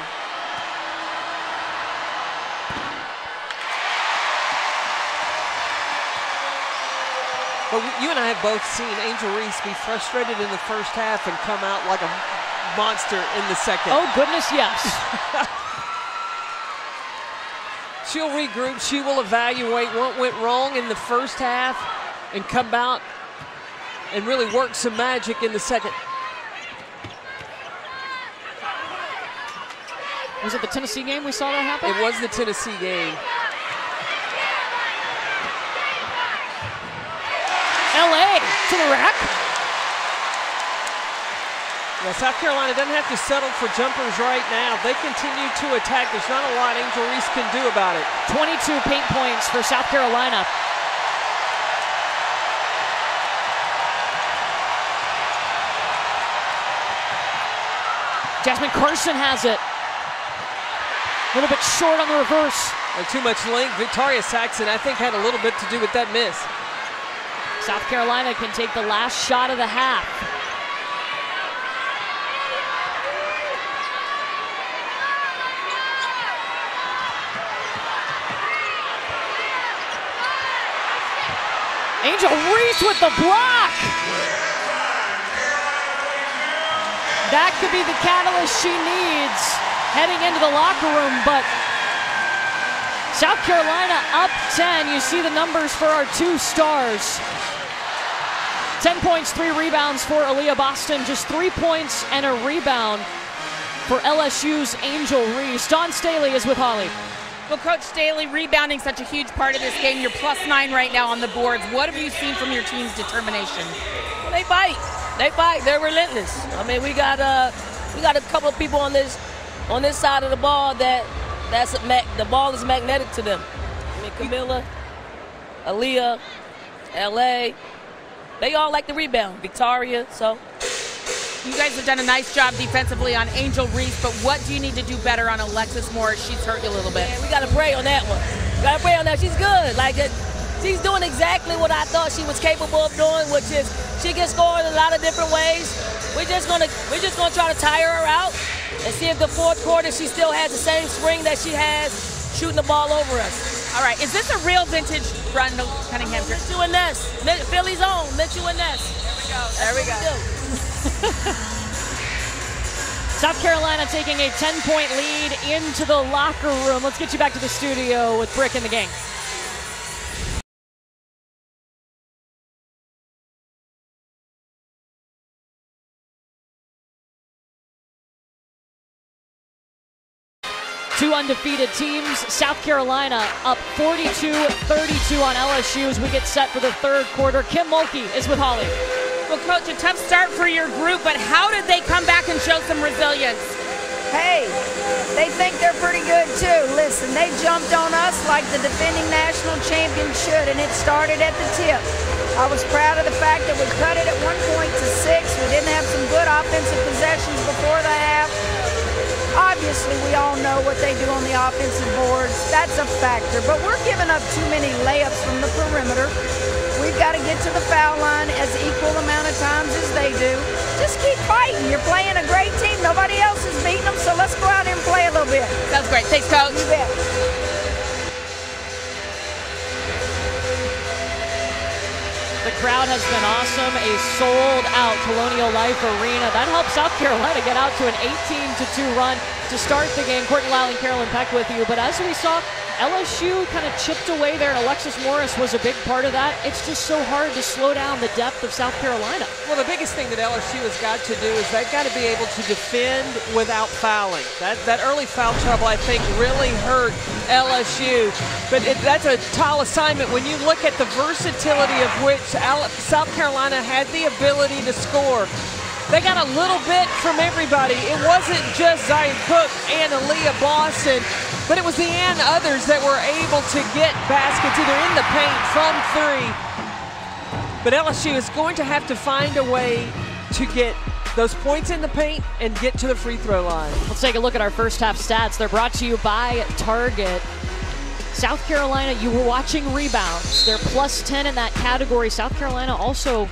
But you and I have both seen Angel Reese be frustrated in the first half and come out like a monster in the second. Oh goodness, yes. She'll regroup, she will evaluate what went wrong in the first half and come out and really work some magic in the second. Was it the Tennessee game we saw that happen? It was the Tennessee game. LA to the rack. Well, South Carolina doesn't have to settle for jumpers right now. They continue to attack. There's not a lot Angel Reese can do about it. 22 paint points for South Carolina. Jasmine Carson has it. A little bit short on the reverse. And too much length. Victoria Saxton, I think, had a little bit to do with that miss. South Carolina can take the last shot of the half. Angel Reese with the block. That could be the catalyst she needs heading into the locker room, but South Carolina up 10. You see the numbers for our 2 stars. 10 points, 3 rebounds for Aliyah Boston. Just 3 points and a rebound for LSU's Angel Reese. Dawn Staley is with Holly. Well, Coach Staley, rebounding such a huge part of this game. You're +9 right now on the boards. What have you seen from your team's determination? Well, they fight. They fight. They're relentless. I mean, we got a couple of people on this side of the ball the ball is magnetic to them. I mean, Camilla, Aliyah, LA, they all like the rebound. Victoria, so. You guys have done a nice job defensively on Angel Reese, but what do you need to do better on Alexis Morris? She's hurt you a little bit. Man, we got to pray on that one. We got to pray on that. She's good. She's doing exactly what I thought she was capable of doing, which is she can score in a lot of different ways. We're just gonna try to tire her out and see if the fourth quarter she still has the same spring that she has shooting the ball over us. All right, is this a real vintage Brundle Cunningham jersey? Mitchell and Ness, Philly's own Mitchell and Ness. There we go. South Carolina taking a 10-point lead into the locker room. Let's get you back to the studio with Brick and the gang. Two undefeated teams. South Carolina up 42-32 on LSU as we get set for the third quarter. Kim Mulkey is with Holly. Well, Coach, a tough start for your group, but how did they come back and show some resilience? Hey, they think they're pretty good too. Listen, they jumped on us like the defending national champion should, and it started at the tip. I was proud of the fact that we cut it at 1 point to 6. We didn't have some good offensive possessions before the half. Obviously, we all know what they do on the offensive boards. That's a factor, but we're giving up too many layups from the perimeter. We've got to get to the foul line as equal amount of times as they do. Just keep fighting. You're playing a great team. Nobody else is beating them, so let's go out there and play a little bit. Sounds great. Thanks, Coach. You bet. The crowd has been awesome. A sold-out Colonial Life Arena. That helped South Carolina get out to an 18-2 run to start the game. Courtney Lyle and Carolyn Peck with you. But as we saw, LSU kind of chipped away there, and Alexis Morris was a big part of that. It's just so hard to slow down the depth of South Carolina. Well, the biggest thing that LSU has got to do is they've got to be able to defend without fouling. That early foul trouble, I think, really hurt LSU. But that's a tall assignment when you look at the versatility of which South Carolina had the ability to score. They got a little bit from everybody. It wasn't just Zion Cook and Aliyah Boston, but it was the and others that were able to get baskets either in the paint from 3. But LSU is going to have to find a way to get those points in the paint and get to the free throw line. Let's take a look at our first half stats. They're brought to you by Target. South Carolina, you were watching rebounds. They're plus 10 in that category. South Carolina also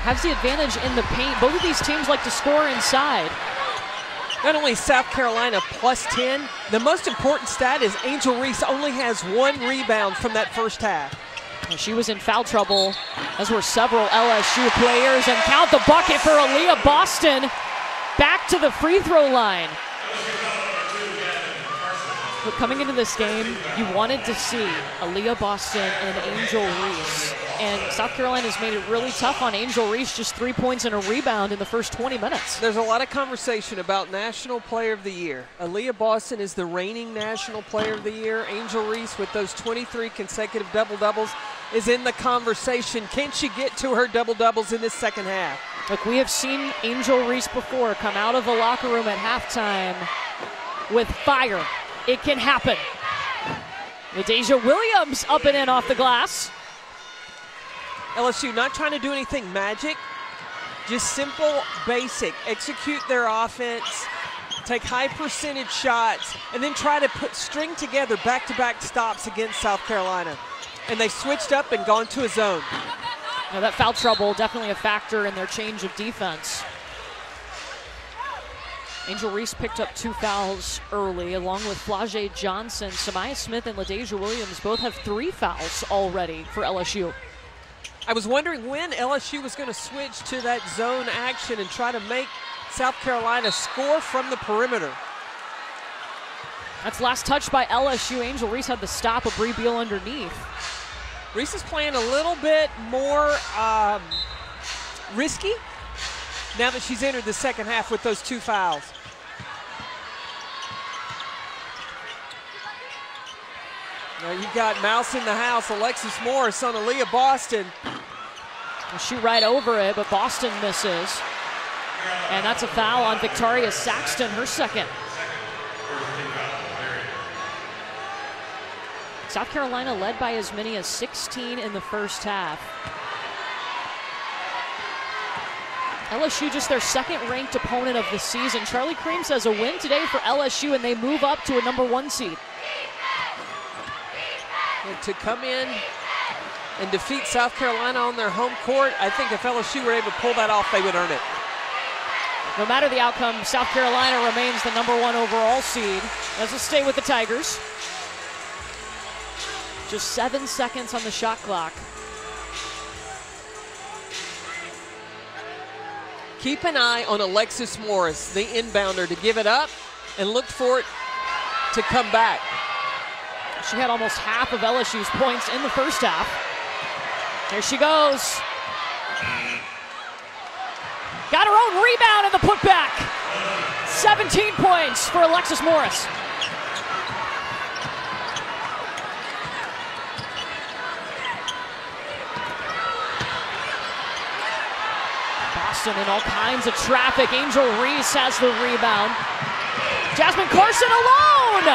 has the advantage in the paint. Both of these teams like to score inside. Not only South Carolina plus 10, the most important stat is Angel Reese only has 1 rebound from that first half. She was in foul trouble, as were several LSU players, and count the bucket for Aliyah Boston. Back to the free throw line. But coming into this game, you wanted to see Aliyah Boston and Angel Reese. And South Carolina's made it really tough on Angel Reese, just 3 points and a rebound in the first 20 minutes. There's a lot of conversation about National Player of the Year. Aliyah Boston is the reigning National Player of the Year. Angel Reese, with those 23 consecutive double-doubles, is in the conversation. Can she get to her double-doubles in this second half? Look, we have seen Angel Reese before come out of the locker room at halftime with fire. It can happen. Nadeja Williams up and in off the glass. LSU not trying to do anything magic, just simple, basic. Execute their offense, take high percentage shots, and then try to string together back-to-back stops against South Carolina. And they switched up and gone to a zone. Now that foul trouble definitely a factor in their change of defense. Angel Reese picked up 2 fouls early, along with Flau'jae Johnson. Samaya Smith and LaDeja Williams both have 3 fouls already for LSU. I was wondering when LSU was going to switch to that zone action and try to make South Carolina score from the perimeter. That's last touch by LSU. Angel Reese had the stop of Bree Beal underneath. Reese is playing a little bit more risky now that she's entered the second half with those 2 fouls. Now you've got Mouse in the house, Alexis Morris on Aliyah Boston. We'll shoot right over it, but Boston misses. And that's a foul on Victoria Saxton, her second. South Carolina led by as many as 16 in the first half. LSU just their second-ranked opponent of the season. Charlie Cream says a win today for LSU, and they move up to a #1 seed. And to come in and defeat South Carolina on their home court, I think if LSU were able to pull that off, they would earn it. No matter the outcome, South Carolina remains the #1 overall seed. Let's just stay with the Tigers. Just 7 seconds on the shot clock. Keep an eye on Alexis Morris, the inbounder, to give it up and look for it to come back. She had almost half of LSU's points in the first half. There she goes. Got her own rebound and the putback. 17 points for Alexis Morris. Saxton in all kinds of traffic. Angel Reese has the rebound. Jasmine Carson alone!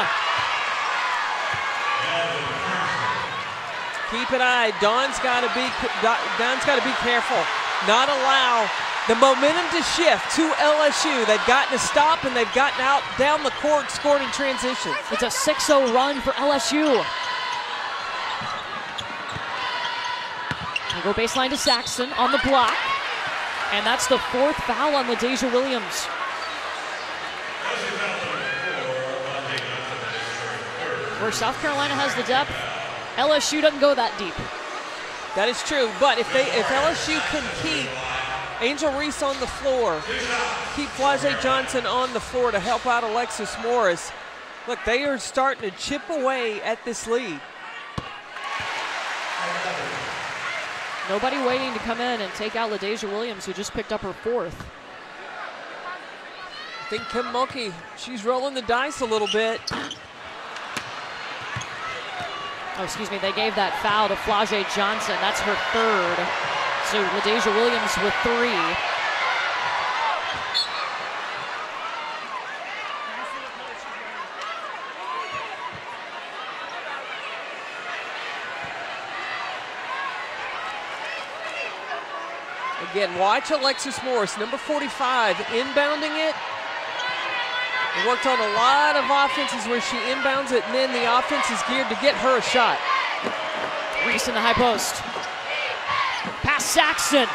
Keep an eye. Dawn's got to be careful. Not allow the momentum to shift to LSU. They've gotten to stop and they've gotten out down the court, scored in transition. It's a 6-0 run for LSU. Go baseline to Saxton on the block. And that's the 4th foul on LaDeja Williams. Where South Carolina has the depth, LSU doesn't go that deep. That is true, but if LSU can keep Angel Reese on the floor, keep Flau'jae Johnson on the floor to help out Alexis Morris, look, they are starting to chip away at this lead. Nobody waiting to come in and take out LaDeja Williams, who just picked up her 4th. I think Kim Mulkey, she's rolling the dice a little bit. Oh, excuse me, they gave that foul to Flau'jae Johnson. That's her 3rd. So LaDeja Williams with 3. Again, watch Alexis Morris, number 45, inbounding it. They worked on a lot of offenses where she inbounds it, and then the offense is geared to get her a shot. Reese in the high post. Pass Saxton.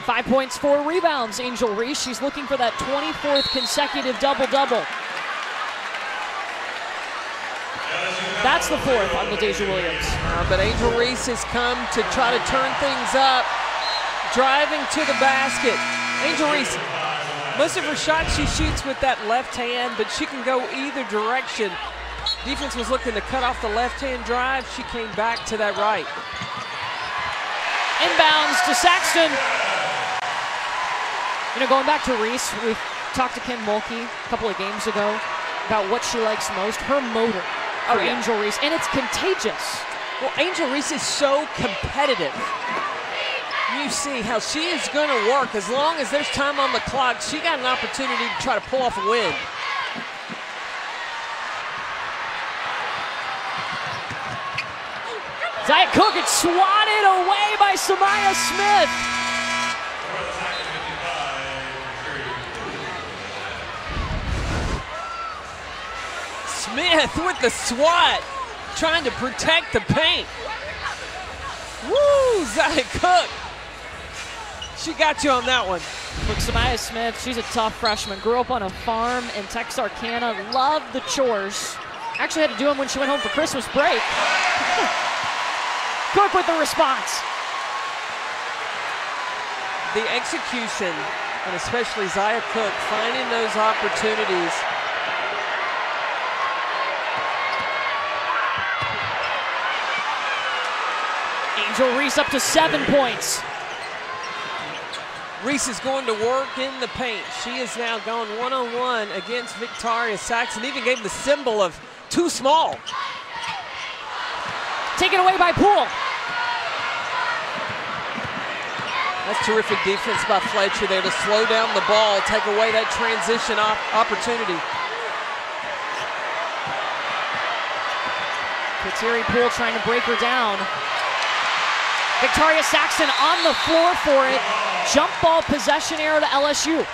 5 points, 4 rebounds, Angel Reese. She's looking for that 24th consecutive double-double. That's the 4th on LaDeja Williams. But Angel Reese has come to try to turn things up, driving to the basket. Angel Reese, most of her shots she shoots with that left hand, but she can go either direction. Defense was looking to cut off the left-hand drive. She came back to that right. Inbounds to Saxton. You know, going back to Reese, we talked to Kim Mulkey a couple of games ago about what she likes most, her motor. For Angel Reese, and it's contagious. Well, Angel Reese is so competitive. You see how she is going to work. As long as there's time on the clock, she got an opportunity to try to pull off a win. Zia Cook gets swatted away by Samaya Smith. Smith with the swat, trying to protect the paint. Woo, Zia Cook. She got you on that one. Look, Samaya Smith, she's a tough freshman. Grew up on a farm in Texarkana. Loved the chores. Actually had to do them when she went home for Christmas break. Cook with the response. The execution, and especially Zia Cook finding those opportunities. Angel Reese up to 7 points. Reese is going to work in the paint. She is now going one-on-one against Victoria Saxton. Even gave the symbol of too small. Taken away by Poole. That's terrific defense by Fletcher there to slow down the ball, take away that transition opportunity. Kateri Poole trying to break her down. Victoria Saxton on the floor for it. Jump ball possession error to LSU.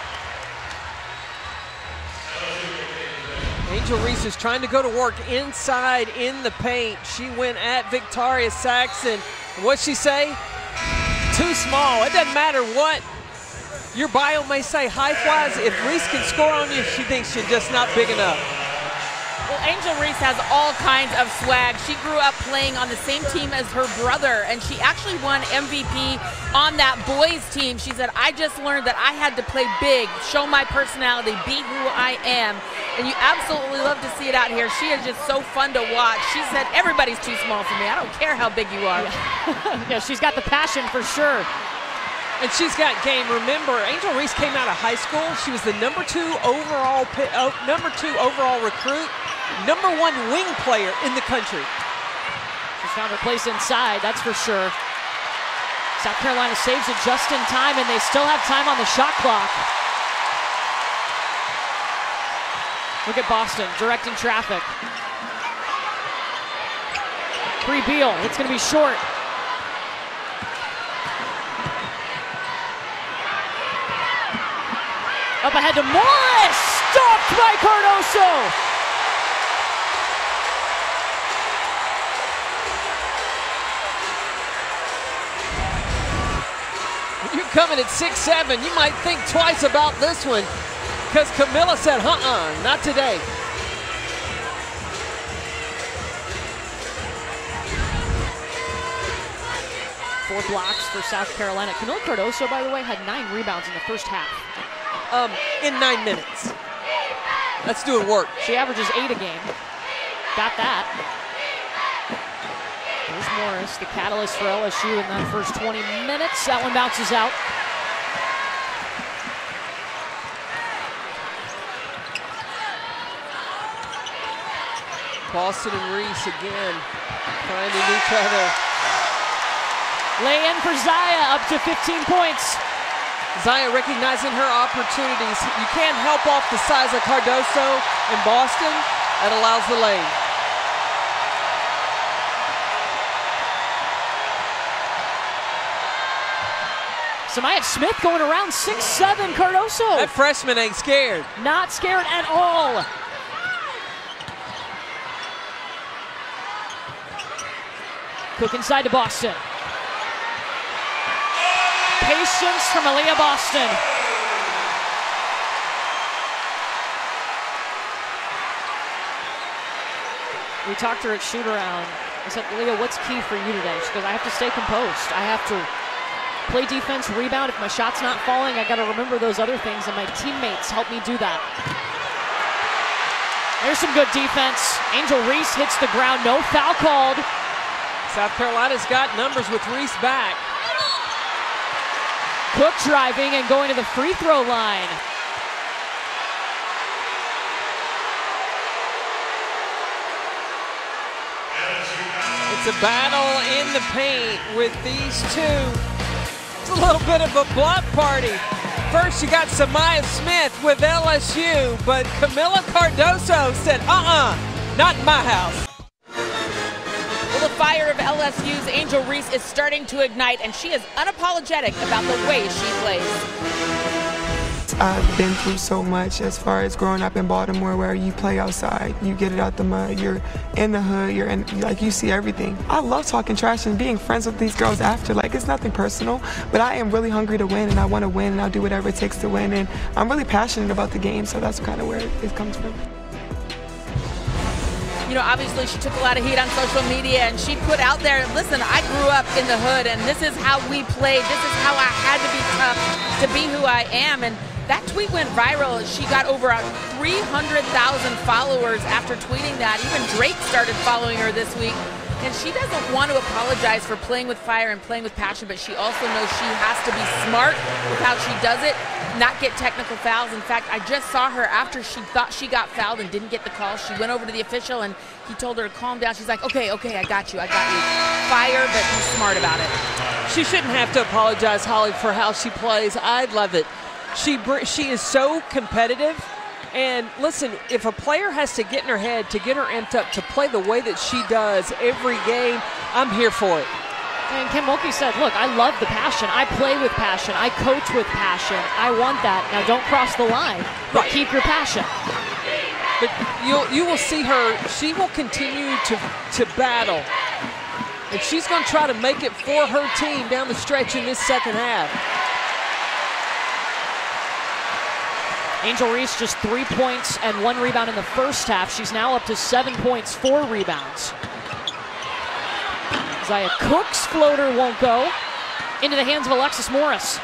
Angel Reese is trying to go to work inside in the paint. She went at Victoria Saxton. What'd she say? Too small. It doesn't matter what your bio may say height-wise. If Reese can score on you, she thinks you're just not big enough. Well, Angel Reese has all kinds of swag. She grew up playing on the same team as her brother, and she actually won MVP on that boys team. She said, I just learned that I had to play big, show my personality, be who I am. And you absolutely love to see it out here. She is just so fun to watch. She said, everybody's too small for me. I don't care how big you are. Yeah, she's got the passion for sure. And she's got game. Remember, Angel Reese came out of high school. She was the number 2 overall recruit, number 1 wing player in the country. She's found her place inside, that's for sure. South Carolina saves it just in time, and they still have time on the shot clock. Look at Boston directing traffic. Free Beal, it's going to be short. Up ahead to Morris, stopped by Cardoso. You're coming at 6'7", you might think twice about this one, because Camilla said, not today. Four blocks for South Carolina. Camilla Cardoso, by the way, had 9 rebounds in the first half. In 9 minutes. That's doing work. She averages 8 a game. Got that. There's Morris, the catalyst for LSU in that first 20 minutes. That one bounces out. Boston and Reese again finding each other. Lay in for Zaya, up to 15 points. Zaya recognizing her opportunities. You can't help off the size of Cardoso in Boston. That allows the lane. Samaya Smith going around 6'7", Cardoso. That freshman ain't scared. Not scared at all. Cook inside to Boston. Patience from Aliyah Boston. We talked to her at shoot-around. I said, Aliyah, what's key for you today? She goes, I have to stay composed. I have to play defense, rebound. If my shot's not falling, I got to remember those other things, and my teammates help me do that. There's some good defense. Angel Reese hits the ground. No foul called. South Carolina's got numbers with Reese back. Cook driving and going to the free throw line. It's a battle in the paint with these two. It's a little bit of a block party. First you got Samaya Smith with LSU, but Camilla Cardoso said, not in my house. Well, the fire of LSU's Angel Reese is starting to ignite, and she is unapologetic about the way she plays. I've been through so much as far as growing up in Baltimore, where you play outside, you get it out the mud, you're in the hood, you see everything. I love talking trash and being friends with these girls after. Like, it's nothing personal, but I am really hungry to win, and I want to win, and I'll do whatever it takes to win, and I'm really passionate about the game, so that's kind of where it comes from. You know, obviously she took a lot of heat on social media, and she put out there, listen, I grew up in the hood, and this is how we played. This is how I had to be tough to be who I am. And that tweet went viral. She got over 300,000 followers after tweeting that. Even Drake started following her this week. And she doesn't want to apologize for playing with fire and playing with passion, but she also knows she has to be smart with how she does it, not get technical fouls. In fact, I just saw her after she thought she got fouled and didn't get the call. She went over to the official and he told her to calm down. She's like, okay, I got you. Fire, but be smart about it. She shouldn't have to apologize, Holly, for how she plays. I love it. She is so competitive. And listen, if a player has to get in her head to get her amped up to play the way that she does every game, I'm here for it. And Kim Mulkey said, look, I love the passion. I play with passion. I coach with passion. I want that. Now don't cross the line, but keep your passion. But you will see her, she will continue to battle. And she's going to try to make it for her team down the stretch in this second half. Angel Reese just 3 points and 1 rebound in the first half. She's now up to 7 points, 4 rebounds. Zaya Cook's floater won't go. Into the hands of Alexis Morris.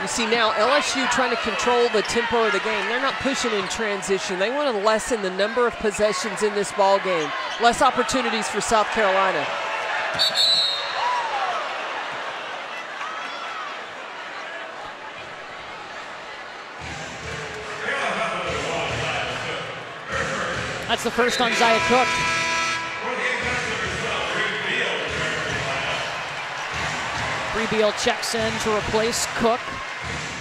You see now LSU trying to control the tempo of the game. They're not pushing in transition. They want to lessen the number of possessions in this ball game. Less opportunities for South Carolina. That's the first on Zaya Cook. Bree Beal checks in to replace Cook.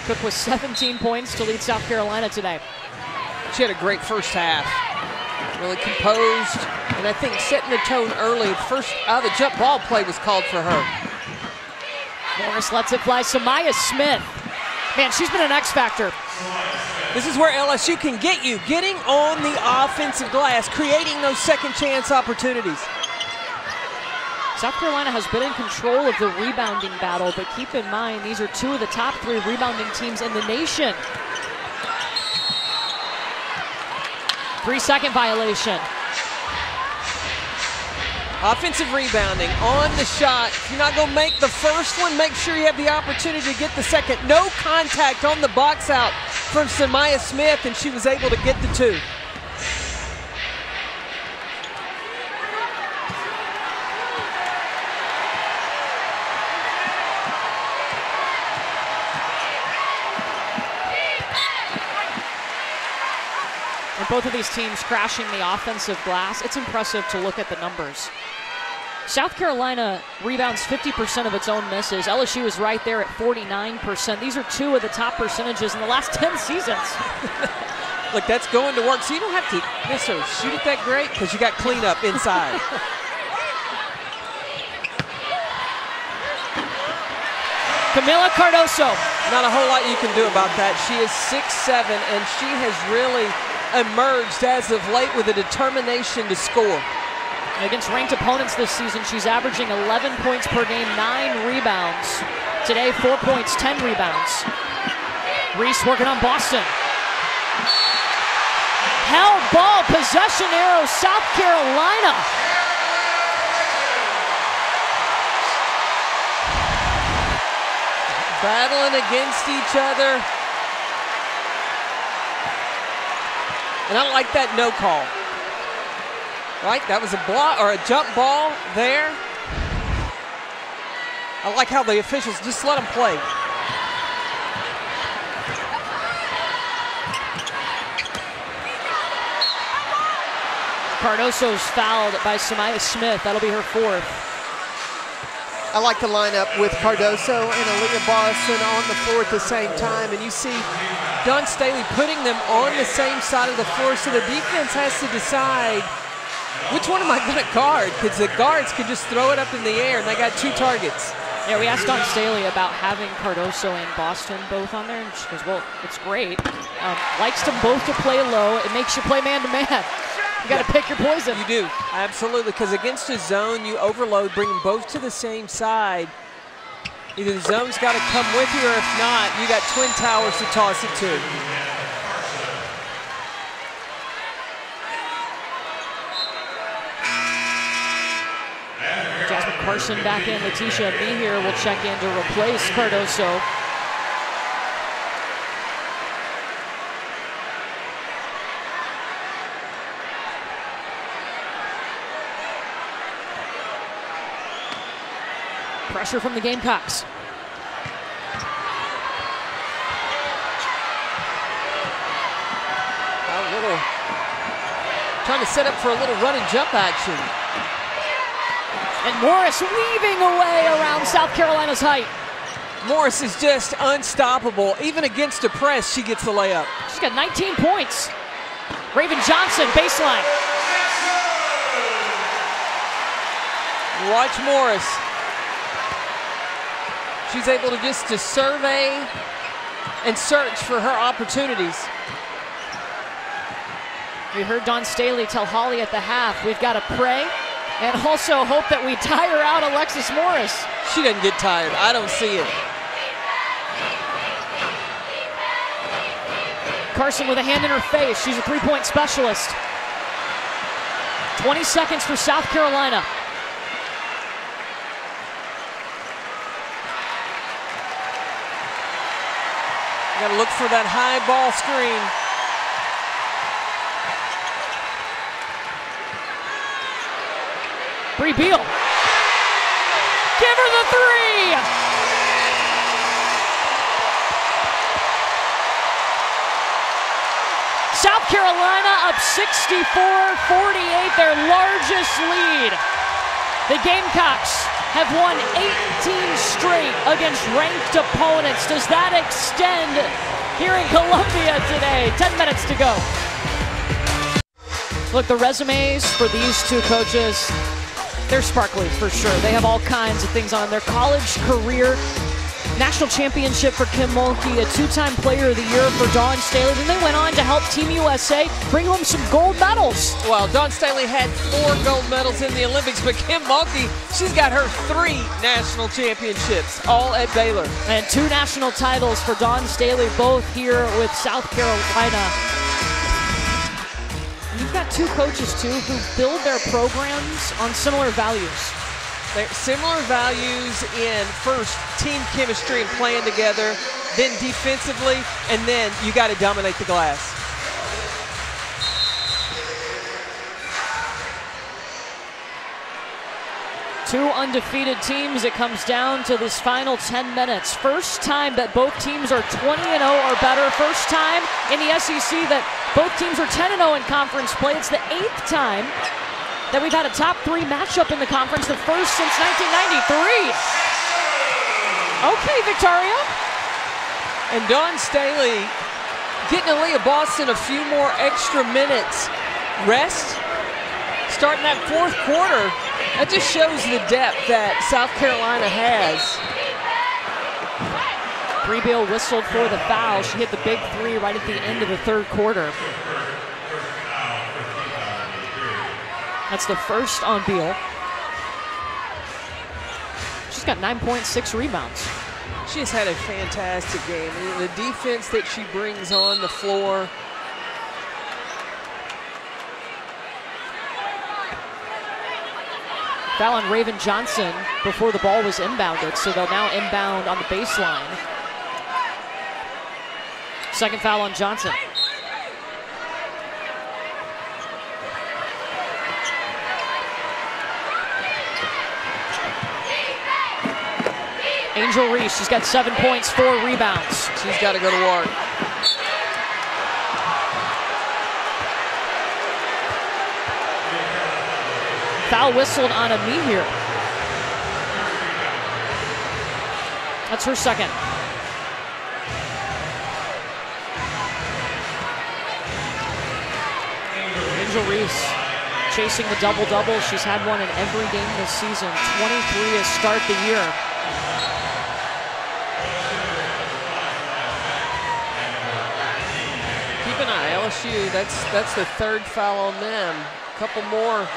Cook with 17 points to lead South Carolina today. She had a great first half. Really composed, and I think setting the tone early. The jump ball play was called for her. Morris lets it fly. Samaya Smith. Man, she's been an X factor. This is where LSU can get you, getting on the offensive glass, creating those second chance opportunities. South Carolina has been in control of the rebounding battle, but keep in mind, these are two of the top 3 rebounding teams in the nation. 3-second violation. Offensive rebounding on the shot. If you're not going to make the first one, make sure you have the opportunity to get the second. No contact on the box out from Samaya Smith, and she was able to get the 2. And both of these teams crashing the offensive glass. It's impressive to look at the numbers. South Carolina rebounds 50% of its own misses. LSU is right there at 49%. These are 2 of the top percentages in the last 10 seasons. Look, that's going to work. So you don't have to necessarily shoot it that great because you got cleanup inside. Camila Cardoso. Not a whole lot you can do about that. She is 6'7", and she has really emerged as of late with a determination to score. Against ranked opponents this season, she's averaging 11 points per game, 9 rebounds. Today, 4 points, 10 rebounds. Reese working on Boston. Held ball, possession arrow, South Carolina. Battling against each other. And I like that no call. Right, that was a block or a jump ball there. I like how the officials just let them play. Cardoso's fouled by Samaya Smith. That'll be her 4th. I like the lineup with Cardoso and Aliyah Boston on the floor at the same time. And you see Dawn Staley putting them on the same side of the floor, so the defense has to decide, which one am I going to guard? Because the guards can just throw it up in the air, and they got 2 targets. Yeah, we asked Dawn Staley about having Cardoso and Boston both on there, and she goes, well, it's great. Likes them both to play low. It makes you play man-to-man. You got to pick your poison. You do, absolutely, because against a zone, you overload, bring them both to the same side. Either the zone's got to come with you, or if not, you got twin towers to toss it to. Jasmine Carson back in. Letitia Mihir will check in to replace Cardoso. Pressure from the Gamecocks. Trying to set up for a little run and jump action. And Morris weaving away around South Carolina's height. Morris is just unstoppable. Even against a press, she gets the layup. She's got 19 points. Raven Johnson, baseline. Watch Morris. She's able to just survey and search for her opportunities. We heard Dawn Staley tell Holly at the half, we've got to pray and also hope that we tire out Alexis Morris. She doesn't get tired. I don't see it. Carson with a hand in her face. She's a three-point specialist. 20 seconds for South Carolina. Got to look for that high ball screen. Bree Beal. Give her the three! South Carolina Carolina up 64-48, their largest lead. The Gamecocks have won 18 straight against ranked opponents. Does that extend here in Columbia today? 10 minutes to go. Look, the resumes for these two coaches, they're sparkly for sure. They have all kinds of things on them. Their college career, national championship for Kim Mulkey, a two-time player of the year for Dawn Staley. Then they went on to help Team USA bring home some gold medals. Well, Dawn Staley had 4 gold medals in the Olympics, but Kim Mulkey, she's got her 3 national championships, all at Baylor. And 2 national titles for Dawn Staley, both here with South Carolina. You've got 2 coaches, too, who build their programs on similar values. They're similar values in, first, team chemistry and playing together, then defensively, and then you got to dominate the glass. Two undefeated teams. It comes down to this final 10 minutes. First time that both teams are 20-0 or better. First time in the SEC that both teams are 10-0 in conference play. It's the 8th time that we've had a top 3 matchup in the conference, the first since 1993. Okay, Victoria. And Dawn Staley getting Aliyah Boston a few more extra minutes. Rest, starting that 4th quarter. That just shows the depth that South Carolina has. Beal whistled for the foul. She hit the big 3 right at the end of the 3rd quarter. That's the first on Beal. She's got 9.6 rebounds. She's had a fantastic game. The defense that she brings on the floor. Foul on Raven Johnson before the ball was inbounded, so they'll now inbound on the baseline. Second foul on Johnson. Angel Reese, she's got 7 points, 4 rebounds. She's got to go to work. Foul whistled on Aliyah. That's her second. Angel Reese chasing the double-double. She's had one in every game this season. 23 to start the year. Keep an eye, LSU, that's the 3rd foul on them. A couple more,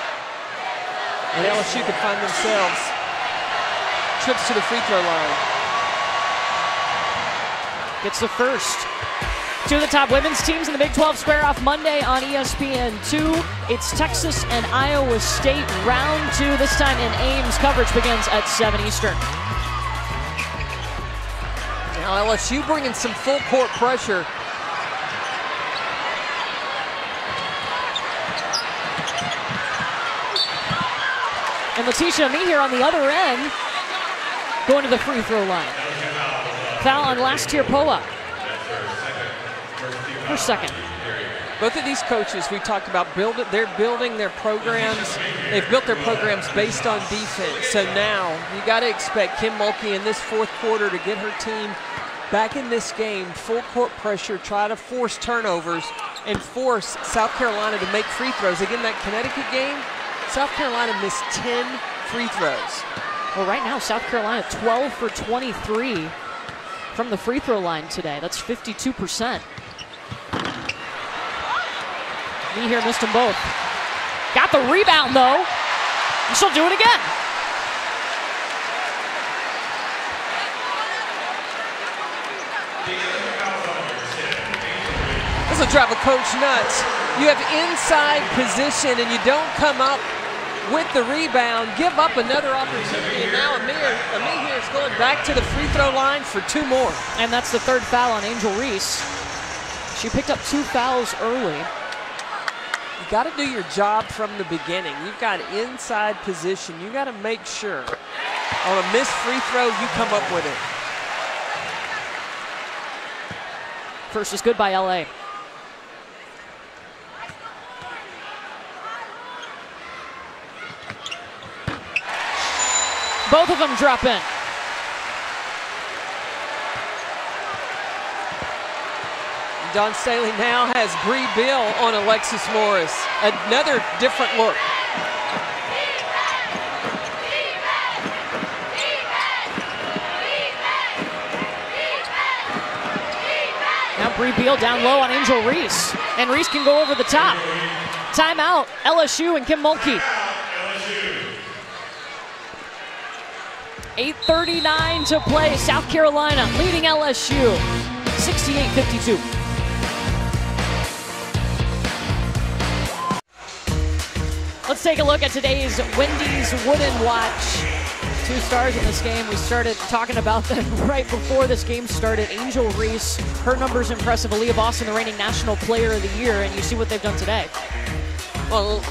and LSU could find themselves trips to the free throw line. Gets the first. 2 of the top women's teams in the Big 12 square off Monday on ESPN2. It's Texas and Iowa State round 2. This time in Ames. Coverage begins at 7 Eastern. Now LSU bringing some full court pressure. And Letitia Me here on the other end, going to the free throw line. Foul on Lastir Poa. Her second. Both of these coaches we talked about, they're building their programs. They've built their programs based on defense. So now you got to expect Kim Mulkey in this 4th quarter to get her team back in this game, full court pressure, try to force turnovers and force South Carolina to make free throws. Again, that Connecticut game, South Carolina missed 10 free throws. Well, right now, South Carolina 12 for 23 from the free throw line today. That's 52%. Me here missed them both. Got the rebound, though. And she'll do it again. This will drive a coach nuts. You have inside position and you don't come up with the rebound, give up another opportunity, and now Aliyah is going back to the free throw line for 2 more. And that's the 3rd foul on Angel Reese. She picked up 2 fouls early. You got to do your job from the beginning. You've got inside position. You got to make sure on a missed free throw you come up with it. First is good by LA. Both of them drop in. Dawn Staley now has Bree Bill on Alexis Morris. Another different look. Now Bree Beal down low on Angel Reese. And Reese can go over the top. Timeout, LSU and Kim Mulkey. 8:39 to play. South Carolina leading LSU 68-52. Let's take a look at today's Wendy's Wooden Watch. 2 stars in this game. We started talking about them right before this game started. Angel Reese, her numbers impressive. Aliyah Boston, the reigning National Player of the Year, and you see what they've done today. Well,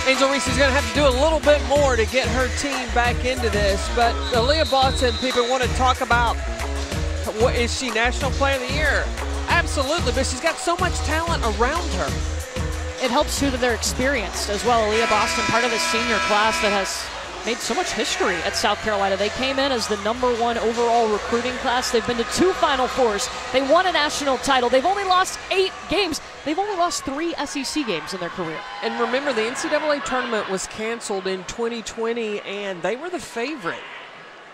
Angel Reese is going to have to do a little bit more to get her team back into this, but Aliyah Boston, people want to talk about, what is she National Player of the Year? Absolutely, but she's got so much talent around her. It helps too that they're experienced as well. Aliyah Boston, part of the senior class that has made so much history at South Carolina. They came in as the #1 overall recruiting class. They've been to 2 Final Fours. They won a national title. They've only lost 8 games. They've only lost 3 SEC games in their career. And remember, the NCAA tournament was canceled in 2020, and they were the favorite.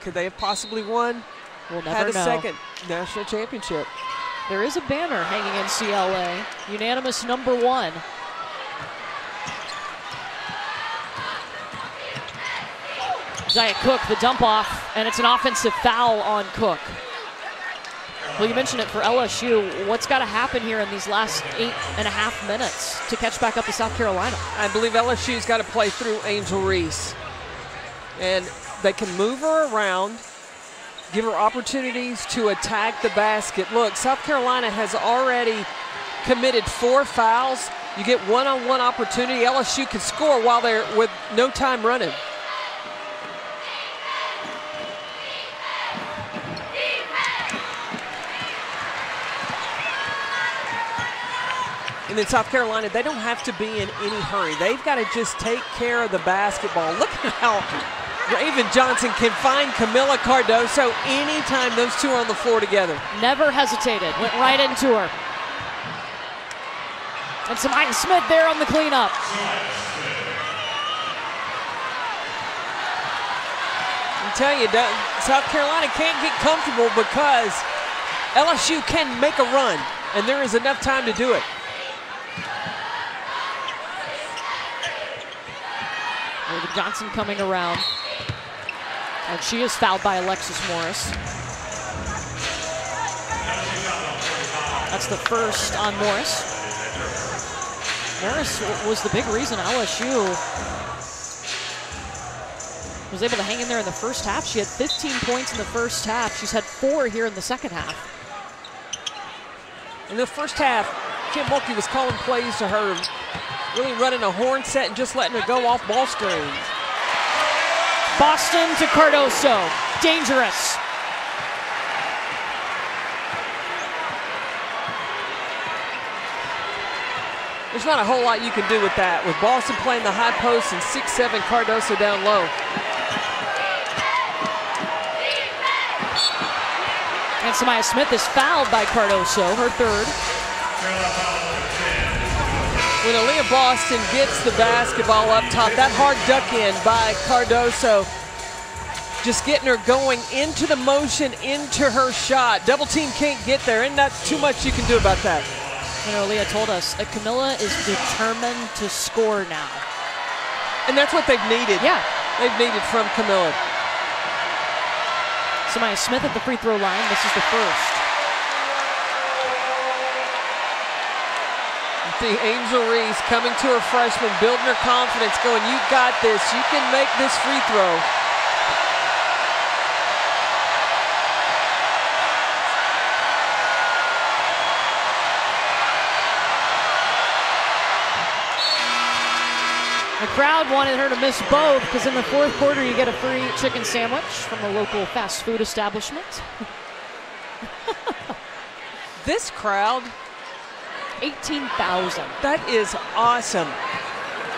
Could they have possibly won? We'll never had a know. second national championship. There is a banner hanging in CLA. Unanimous #1. Zaya Cook, the dump off, and it's an offensive foul on Cook. Well, you mentioned it for LSU. What's got to happen here in these last 8.5 minutes to catch back up to South Carolina? I believe LSU's got to play through Angel Reese. And they can move her around, give her opportunities to attack the basket. Look, South Carolina has already committed 4 fouls. You get one-on-one opportunity. LSU can score while they're with no time running. And then South Carolina, they don't have to be in any hurry. They've got to just take care of the basketball. Look at how Raven Johnson can find Camila Cardoso anytime those two are on the floor together. Never hesitated, went right into her. And Samaya Smith there on the cleanup. I tell you, South Carolina can't get comfortable because LSU can make a run, and there is enough time to do it. Raven Johnson coming around. And she is fouled by Alexis Morris. That's the first on Morris. Morris was the big reason LSU was able to hang in there in the first half. She had 15 points in the first half. She's had 4 here in the second half. In the first half, Kim Mulkey was calling plays to her, really running a horn set and just letting her go off ball screens. Boston to Cardoso, dangerous. There's not a whole lot you can do with that. With Boston playing the high post and 6'7" Cardoso down low. And Samaya Smith is fouled by Cardoso, her 3rd. When Aliyah Boston gets the basketball up top, that hard duck in by Cardoso, just getting her going into the motion, into her shot. Double team can't get there, and not too much you can do about that. You know, Aliyah told us that Camila is determined to score now. And that's what they've needed. Yeah. They've needed from Camila. Samaya Smith at the free throw line. This is the first. The Angel Reese coming to her freshman, building her confidence, going, you got this, you can make this free throw. The crowd wanted her to miss both because in the 4th quarter you get a free chicken sandwich from a local fast food establishment. This crowd, 18,000. That is awesome.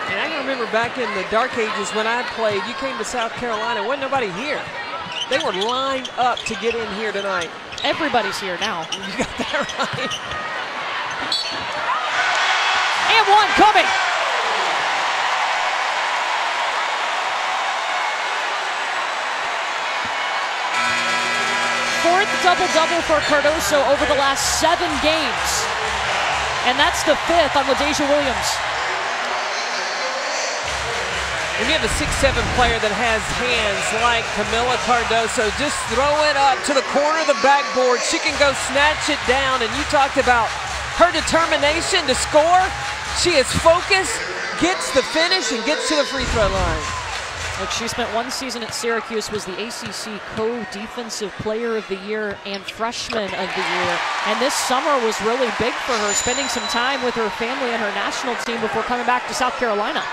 And I can remember back in the dark ages when I played, you came to South Carolina, wasn't nobody here. They were lined up to get in here tonight. Everybody's here now. You got that right. And one coming. Fourth double-double for Cardoso over the last 7 games. And that's the 5th on LaDasia Williams. When you have a 6'7" player that has hands like Kamilla Cardoso, just throw it up to the corner of the backboard. She can go snatch it down. And you talked about her determination to score. She is focused, gets the finish, and gets to the free throw line. Look, she spent 1 season at Syracuse, was the ACC Co-Defensive Player of the Year and Freshman of the Year. And this summer was really big for her, spending some time with her family and her national team before coming back to South Carolina.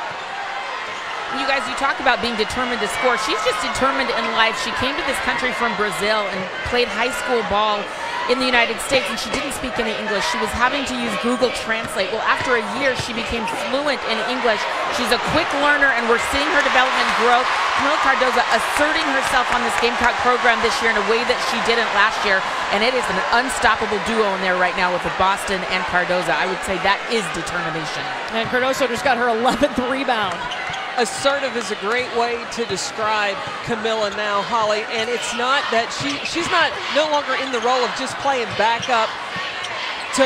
You guys, you talk about being determined to score. She's just determined in life. She came to this country from Brazil and played high school ball in the United States, and she didn't speak any English. She was having to use Google Translate. Well, after a year, she became fluent in English. She's a quick learner, and we're seeing her development grow. Kamilla Cardoso asserting herself on this Gamecock program this year in a way that she didn't last year, and it is an unstoppable duo in there right now with Boston and Cardoso. I would say that is determination. And Cardoso just got her 11th rebound. Assertive is a great way to describe Kamilla now, Holly, and it's not that she's no longer in the role of just playing backup to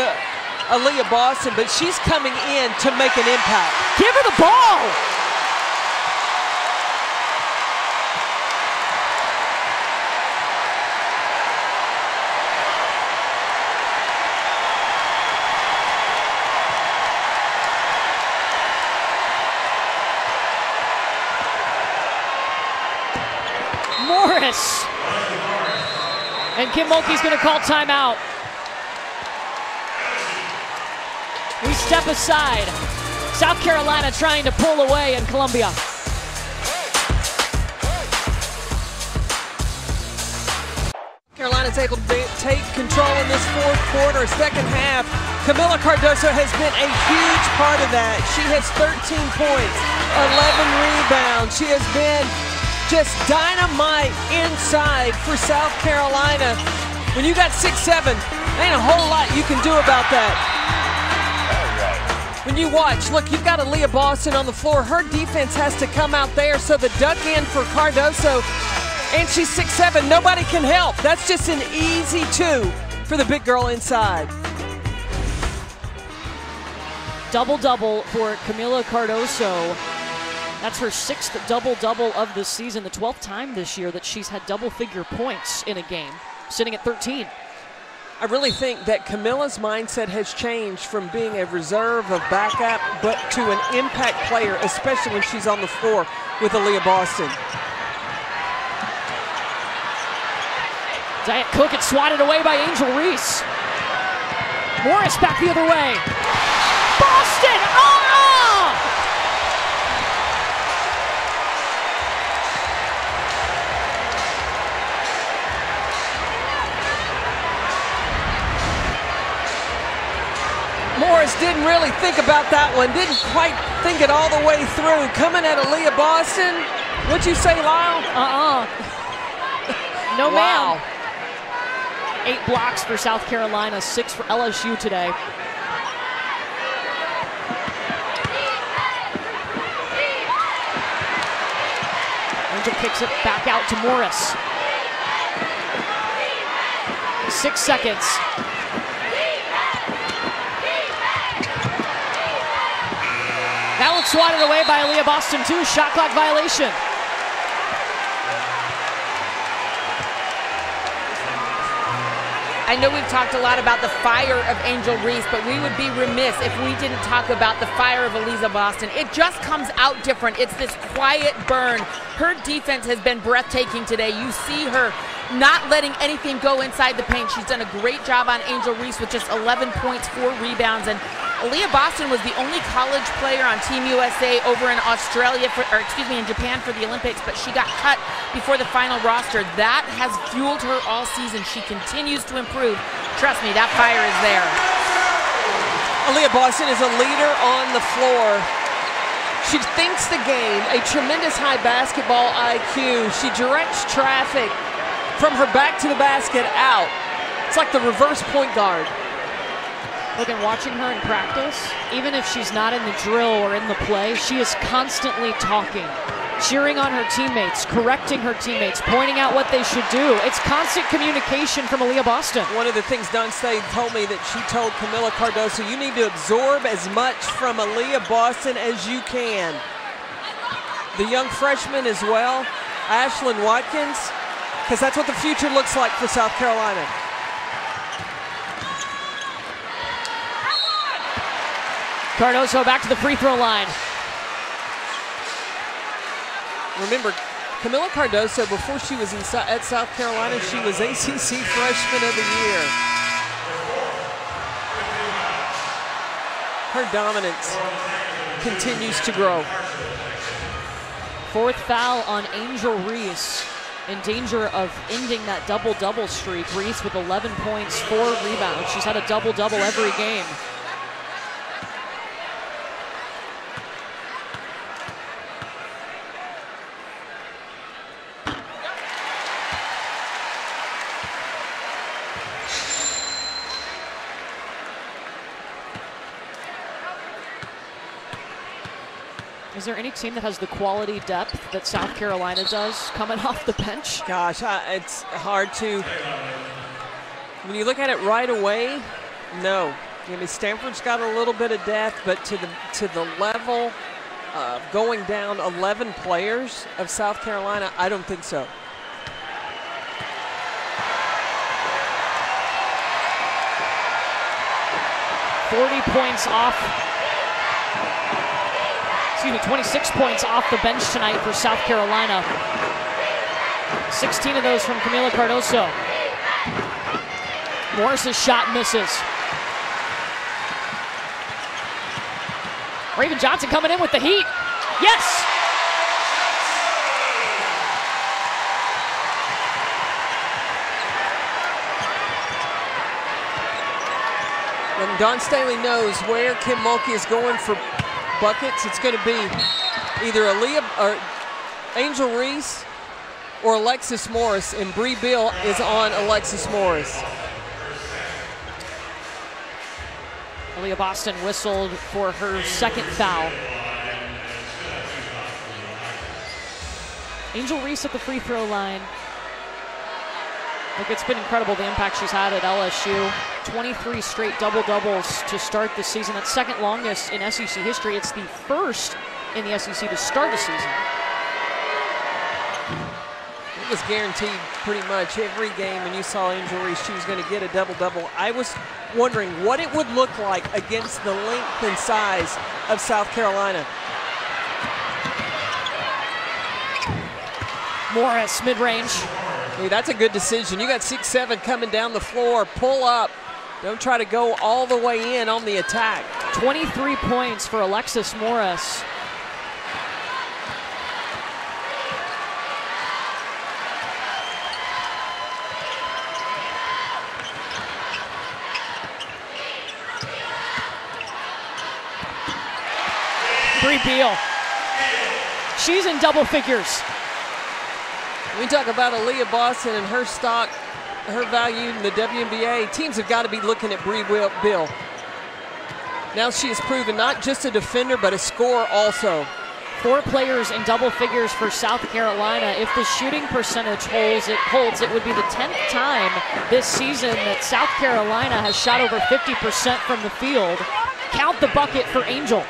Aliyah Boston, but she's coming in to make an impact. Give her the ball! Morris. And Kim Mulkey's going to call timeout. We step aside. South Carolina trying to pull away in Columbia. Carolina's able to take control in this 4th quarter, 2nd half. Kamilla Cardoso has been a huge part of that. She has 13 points, 11 rebounds. She has been just dynamite inside for South Carolina. When you got 6'7", ain't a whole lot you can do about that. When you watch, look, you've got Aliyah Boston on the floor. Her defense has to come out there, so the duck in for Cardoso, and she's 6'7". Nobody can help. That's just an easy 2 for the big girl inside. Double-double for Kamilla Cardoso. That's her 6th double-double of the season, the 12th time this year that she's had double-figure points in a game, sitting at 13. I really think that Kamilla's mindset has changed from being a reserve of backup, but to an impact player, especially when she's on the floor with Aliyah Boston. Diet Cook gets swatted away by Angel Reese. Morris back the other way. Boston! Morris didn't really think about that one, didn't quite think it all the way through. Coming at Aliyah Boston, what'd you say, Lyle? No, wow. ma'am. 8 blocks for South Carolina, 6 for LSU today. Angel kicks it back out to Morris. 6 seconds. That one swatted away by Aliyah Boston too. Shot clock violation. I know we've talked a lot about the fire of Angel Reese, but we would be remiss if we didn't talk about the fire of Aliyah Boston. It just comes out different. It's this quiet burn. Her defense has been breathtaking today. You see her not letting anything go inside the paint. She's done a great job on Angel Reese with just 11 points, 4 rebounds, and Aliyah Boston was the only college player on Team USA over in in Japan for the Olympics, but she got cut before the final roster. That has fueled her all season. She continues to improve. Trust me, that fire is there. Aliyah Boston is a leader on the floor. She thinks the game, a tremendous high basketball IQ. She directs traffic from her back to the basket out. It's like the reverse point guard. Look, and watching her in practice, even if she's not in the drill or in the play, she is constantly talking, cheering on her teammates, correcting her teammates, pointing out what they should do. It's constant communication from Aliyah Boston. One of the things Don Staley told me that she told Camila Cardoso, you need to absorb as much from Aliyah Boston as you can. The young freshman as well, Ashlyn Watkins, because that's what the future looks like for South Carolina. Cardoso back to the free throw line. Remember, Camila Cardoso, before she was at South Carolina, she was ACC Freshman of the Year. Her dominance continues to grow. Fourth foul on Angel Reese, in danger of ending that double-double streak. Reese with 11 points, 4 rebounds. She's had a double-double every game. Is there any team that has the quality depth that South Carolina does coming off the bench? Gosh, it's hard to, when you look at it right away, no. I mean, Stanford's got a little bit of depth, but to the level of going down 11 players of South Carolina, I don't think so. Excuse me, 26 points off the bench tonight for South Carolina. 16 of those from Camila Cardoso. Morris's shot misses. Raven Johnson coming in with the heat. Yes! And Don Staley knows where Kim Mulkey is going for buckets. It's going to be either Aliyah or Angel Reese or Alexis Morris, and Bree Bill is on Alexis Morris. Aliyah Boston whistled for her second foul. Angel Reese at the free throw line. Look, it's been incredible the impact she's had at LSU. 23 straight double-doubles to start the season. That's second longest in SEC history. It's the first in the SEC to start a season. It was guaranteed pretty much every game when you saw Angel Reese, she was going to get a double-double. I was wondering what it would look like against the length and size of South Carolina. Morris, mid-range. Hey, that's a good decision. You got 6'7" coming down the floor. Pull up. Don't try to go all the way in on the attack. 23 points for Alexis Morris. Bree Beal. She's in double figures. We talk about Aliyah Boston and her stock, her value in the WNBA. Teams have got to be looking at Bree Bill. Now she has proven not just a defender, but a scorer also. 4 players in double figures for South Carolina. If the shooting percentage holds, it would be the 10th time this season that South Carolina has shot over 50% from the field. Count the bucket for Angel.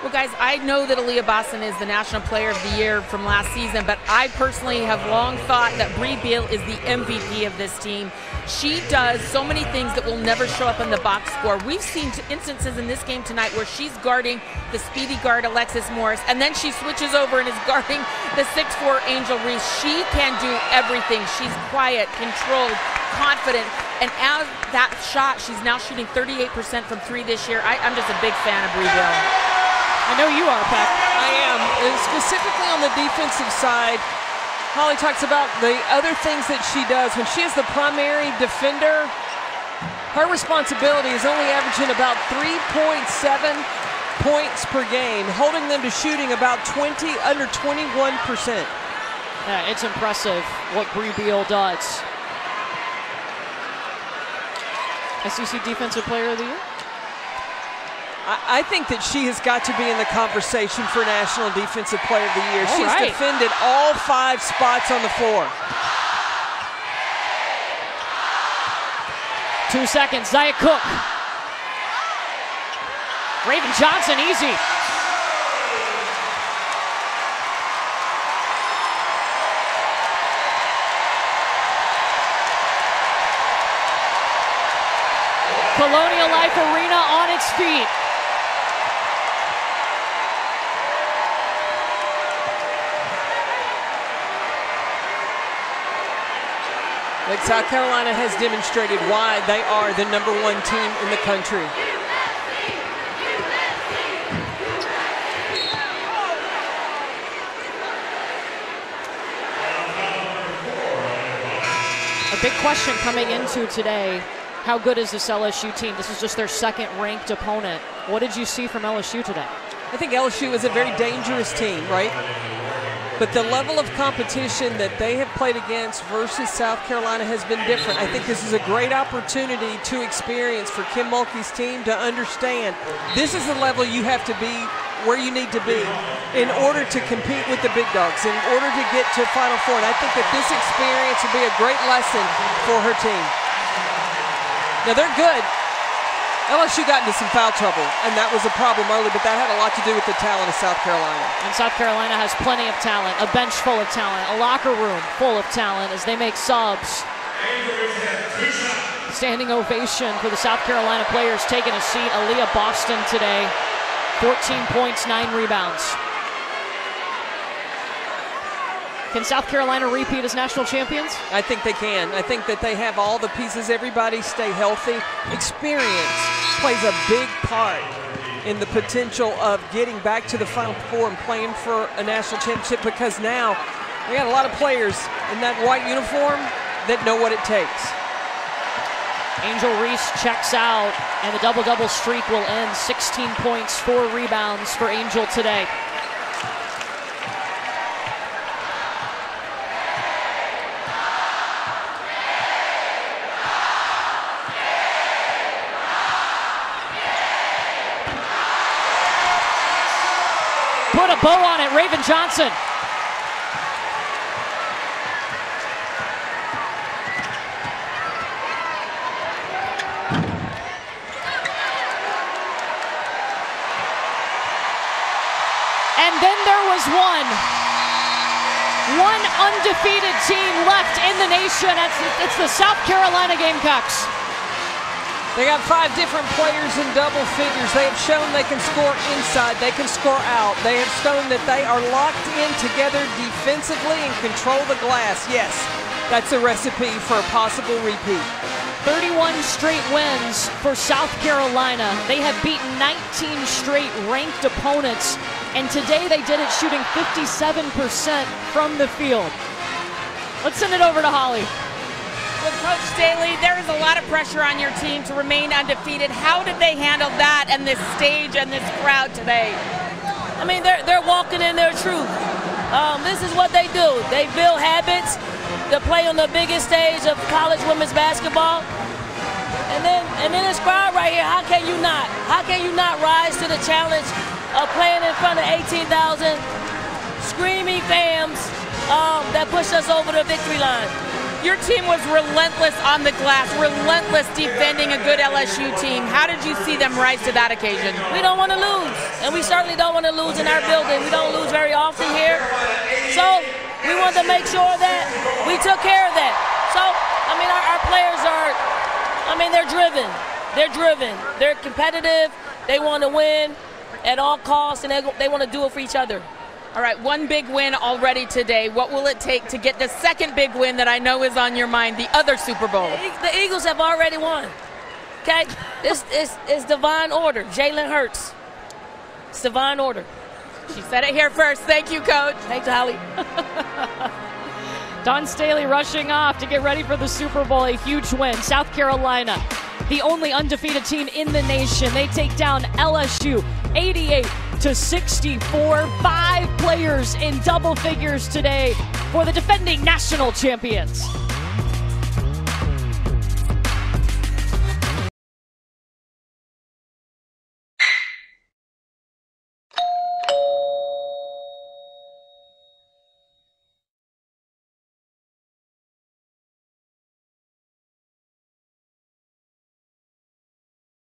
Well, guys, I know that Aliyah Boston is the National Player of the Year from last season, but I personally have long thought that Bree Beal is the MVP of this team. She does so many things that will never show up in the box score. We've seen instances in this game tonight where she's guarding the speedy guard Alexis Morris, and then she switches over and is guarding the 6'4" Angel Reese. She can do everything. She's quiet, controlled, confident, and as that shot, she's now shooting 38% from 3 this year. I'm just a big fan of Bree Beal. I know you are, Pep. I am, and specifically on the defensive side. Holly talks about the other things that she does. When she is the primary defender, her responsibility is only averaging about 3.7 points per game, holding them to shooting about under 21%. Yeah, it's impressive what Bree Beal does. SEC Defensive Player of the Year? I think that she has got to be in the conversation for National Defensive Player of the Year. She's defended all 5 spots on the floor. 2 seconds, Zaya Cook. Raven Johnson, easy. Colonial Life Arena on its feet. Like South Carolina has demonstrated why they are the #1 team in the country. A big question coming into today, how good is this LSU team? This is just their 2nd ranked opponent. What did you see from LSU today? I think LSU is a very dangerous team, right? But the level of competition that they have played against versus South Carolina has been different. I think this is a great opportunity to experience for Kim Mulkey's team to understand this is the level you have to be where you need to be in order to compete with the big dogs, in order to get to Final Four. And I think that this experience will be a great lesson for her team. Now they're good. LSU got into some foul trouble, and that was a problem early, but that had a lot to do with the talent of South Carolina. And South Carolina has plenty of talent, a bench full of talent, a locker room full of talent as they make subs. Standing ovation for the South Carolina players taking a seat. Aliyah Boston today, 14 points, 9 rebounds. Can South Carolina repeat as national champions? I think they can. I think that they have all the pieces. Everybody stay healthy. Experience plays a big part in the potential of getting back to the Final Four and playing for a national championship, because now we got a lot of players in that white uniform that know what it takes. Angel Reese checks out, and the double-double streak will end. 16 points, 4 rebounds for Angel today. Put a bow on it, Raven Johnson. And then there was one undefeated team left in the nation. It's the South Carolina Gamecocks. They got 5 different players in double figures. They have shown they can score inside, they can score out. They have shown that they are locked in together defensively and control the glass. Yes, that's a recipe for a possible repeat. 31 straight wins for South Carolina. They have beaten 19 straight ranked opponents, and today they did it shooting 57% from the field. Let's send it over to Holly. Well, Coach Staley, there is a lot of pressure on your team to remain undefeated. How did they handle that and this stage and this crowd today? I mean, they're walking in their truth. This is what they do. They build habits to play on the biggest stage of college women's basketball. And then this crowd right here, how can you not? How can you not rise to the challenge of playing in front of 18,000 screaming fans that push us over the victory line? Your team was relentless on the glass, relentless defending a good LSU team. How did you see them rise to that occasion? We don't want to lose, and we certainly don't want to lose in our building. We don't lose very often here. So we wanted to make sure that we took care of that. So, I mean, our players are, I mean, they're driven. They're driven. They're competitive. They want to win at all costs, and they want to do it for each other. All right, 1 big win already today. What will it take to get the 2nd big win that I know is on your mind, the other Super Bowl? The Eagles have already won. Okay? It's divine order. Jalen Hurts. It's divine order. She said it here first. Thank you, Coach. Thanks, Holly. Dawn Staley rushing off to get ready for the Super Bowl. A huge win. South Carolina, the only undefeated team in the nation. They take down LSU 88-64. 5 players in double figures today for the defending national champions.